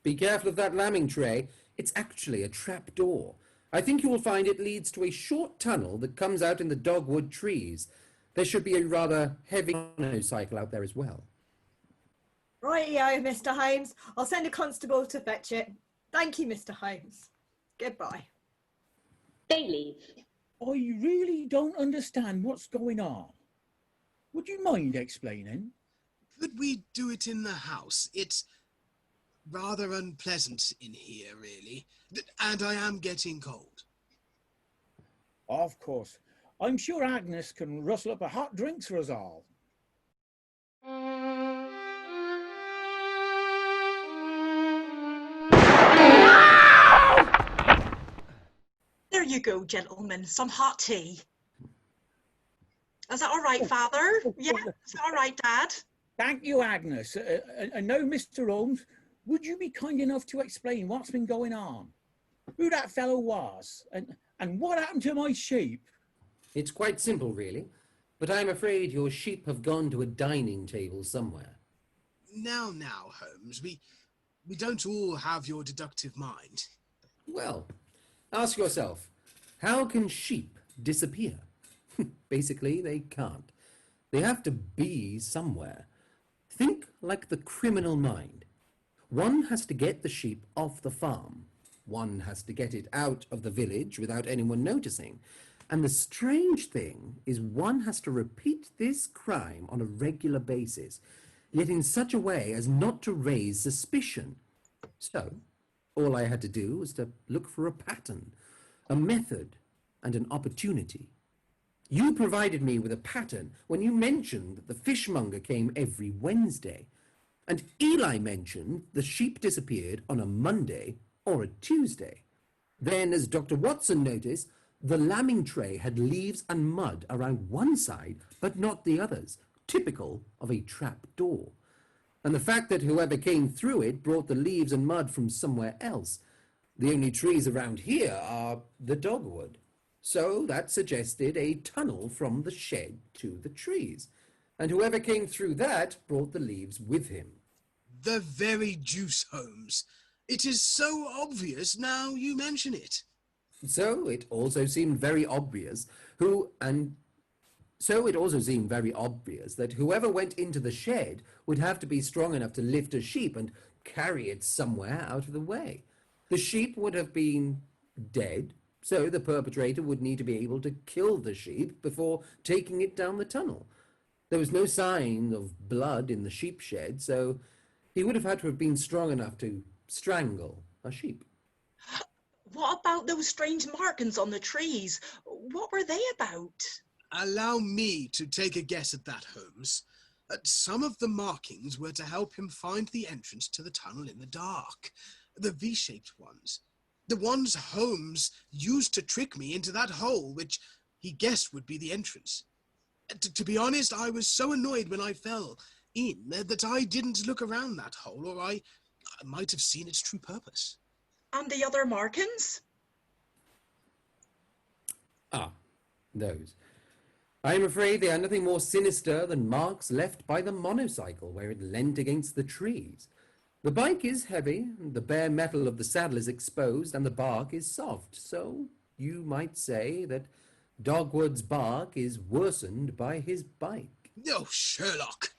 [SPEAKER 6] be careful of that lambing tray. It's actually a trap door. I think you will find it leads to a short tunnel that comes out in the dogwood trees. There should be a rather heavy motorcycle out there as well.
[SPEAKER 16] Rightio, Mr. Holmes. I'll send a constable to fetch it. Thank you, Mr. Holmes. Goodbye.
[SPEAKER 9] They leave.
[SPEAKER 14] I really don't understand what's going on. Would you mind explaining?
[SPEAKER 10] Could we do it in the house? It's rather unpleasant in here, really. And I am getting cold.
[SPEAKER 14] Of course. I'm sure Agnes can rustle up a hot drink for us all.
[SPEAKER 12] There you go, gentlemen. Some hot tea. Is that all right, Father? Yeah, is that all right, Dad?
[SPEAKER 14] Thank you, Agnes. And now, Mr. Holmes, would you be kind enough to explain what's been going on? Who that fellow was, and what happened to my sheep?
[SPEAKER 6] It's quite simple, really. But I'm afraid your sheep have gone to a dining table somewhere.
[SPEAKER 10] Now, Holmes, we don't all have your deductive mind.
[SPEAKER 6] Well, ask yourself, how can sheep disappear? Basically, they can't. They have to be somewhere. Think like the criminal mind. One has to get the sheep off the farm. One has to get it out of the village without anyone noticing. And the strange thing is one has to repeat this crime on a regular basis, yet in such a way as not to raise suspicion. So, all I had to do was to look for a pattern, a method, and an opportunity. You provided me with a pattern when you mentioned that the fishmonger came every Wednesday, and Eli mentioned the sheep disappeared on a Monday or a Tuesday. Then, as Dr. Watson noticed, the lambing tray had leaves and mud around one side, but not the others, typical of a trap door. And the fact that whoever came through it brought the leaves and mud from somewhere else. The only trees around here are the dogwood. So that suggested a tunnel from the shed to the trees. And whoever came through that brought the leaves with him.
[SPEAKER 10] The very deuce, Holmes. It is so obvious now you mention it.
[SPEAKER 6] So it also seemed very obvious that whoever went into the shed would have to be strong enough to lift a sheep and carry it somewhere out of the way. The sheep would have been dead, so the perpetrator would need to be able to kill the sheep before taking it down the tunnel. There was no sign of blood in the sheep shed, so he would have had to have been strong enough to strangle a sheep.
[SPEAKER 12] What about those strange markings on the trees? What were they about?
[SPEAKER 10] Allow me to take a guess at that, Holmes. Some of the markings were to help him find the entrance to the tunnel in the dark. The V-shaped ones. The ones Holmes used to trick me into that hole, which he guessed would be the entrance. To be honest, I was so annoyed when I fell in that I didn't look around that hole, or I might have seen its true purpose.
[SPEAKER 12] And the other markings?
[SPEAKER 6] Ah, those. I am afraid they are nothing more sinister than marks left by the monocycle where it leant against the trees. The bike is heavy, the bare metal of the saddle is exposed, and the bark is soft, so you might say that Dogwood's bark is worsened by his bike.
[SPEAKER 10] Oh, Sherlock!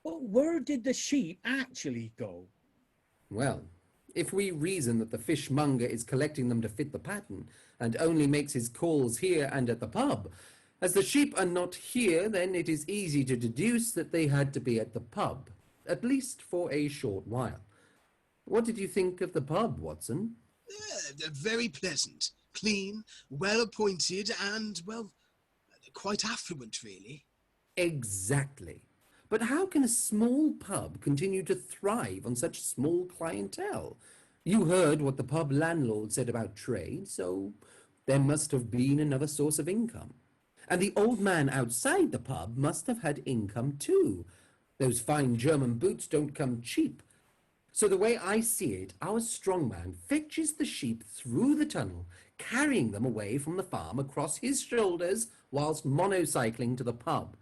[SPEAKER 14] But where did the sheep actually go?
[SPEAKER 6] Well, if we reason that the fishmonger is collecting them to fit the pattern, and only makes his calls here and at the pub, as the sheep are not here, then it is easy to deduce that they had to be at the pub, at least for a short while. What did you think of the pub, Watson?
[SPEAKER 10] Very pleasant, clean, well-appointed, and, well, quite affluent, really.
[SPEAKER 6] Exactly. But how can a small pub continue to thrive on such small clientele? You heard what the pub landlord said about trade, so there must have been another source of income. And the old man outside the pub must have had income too. Those fine German boots don't come cheap. So the way I see it, our strongman fetches the sheep through the tunnel, carrying them away from the farm across his shoulders whilst monocycling to the pub.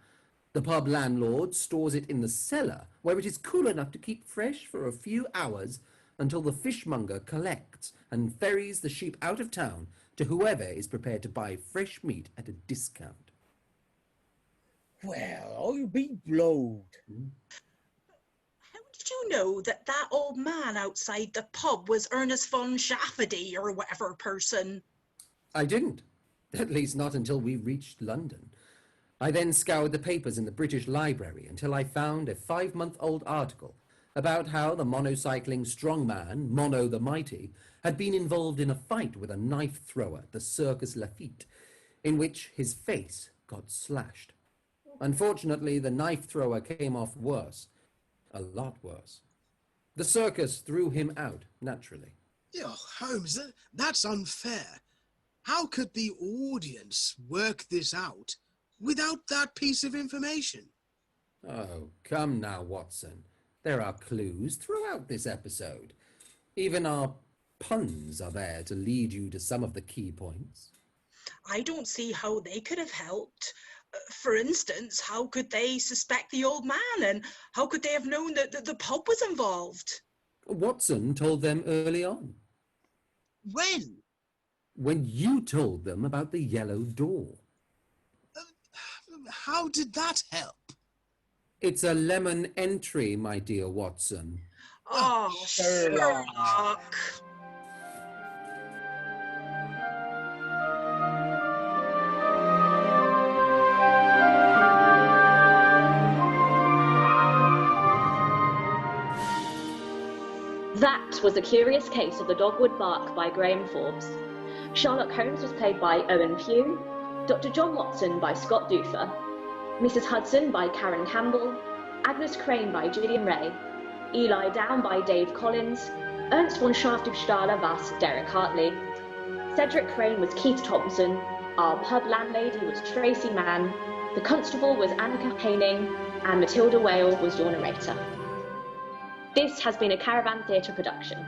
[SPEAKER 6] The pub landlord stores it in the cellar, where it is cool enough to keep fresh for a few hours until the fishmonger collects and ferries the sheep out of town to whoever is prepared to buy fresh meat at a discount.
[SPEAKER 14] Well, I'll be blowed.
[SPEAKER 12] How did you know that that old man outside the pub was Ernest von Schafferty or whatever person?
[SPEAKER 6] I didn't, at least not until we reached London. I then scoured the papers in the British Library until I found a 5-month-old article about how the monocycling strongman, Mono the Mighty, had been involved in a fight with a knife thrower at the Circus Lafitte, in which his face got slashed. Unfortunately, the knife thrower came off worse, a lot worse. The circus threw him out, naturally.
[SPEAKER 10] Oh, Holmes, that's unfair. How could the audience work this out without that piece of information?
[SPEAKER 6] Oh, come now, Watson. There are clues throughout this episode. Even our puns are there to lead you to some of the key points.
[SPEAKER 12] I don't see how they could have helped. For instance, how could they suspect the old man, and how could they have known that the pub was involved?
[SPEAKER 6] Watson told them early on.
[SPEAKER 10] When?
[SPEAKER 6] When you told them about the yellow door.
[SPEAKER 10] How did that help?
[SPEAKER 6] It's a lemon entry, my dear Watson.
[SPEAKER 12] Oh, Sherlock.
[SPEAKER 9] That was The Curious Case of the Dogwood Bark by Graham Forbes. Sherlock Holmes was played by Owen Pugh, Dr. John Watson by Scott Duffer, Mrs. Hudson by Karen Campbell, Agnes Crane by Gillian Ray, Eli Down by Dave Collins, Ernst von Schafdubstaller was Derek Hartley, Cedric Crane was Keith Thompson, our pub landlady was Tracy Mann, the constable was Annika Haining, and Matilda Whale was your narrator. This has been a Caravan Theatre production.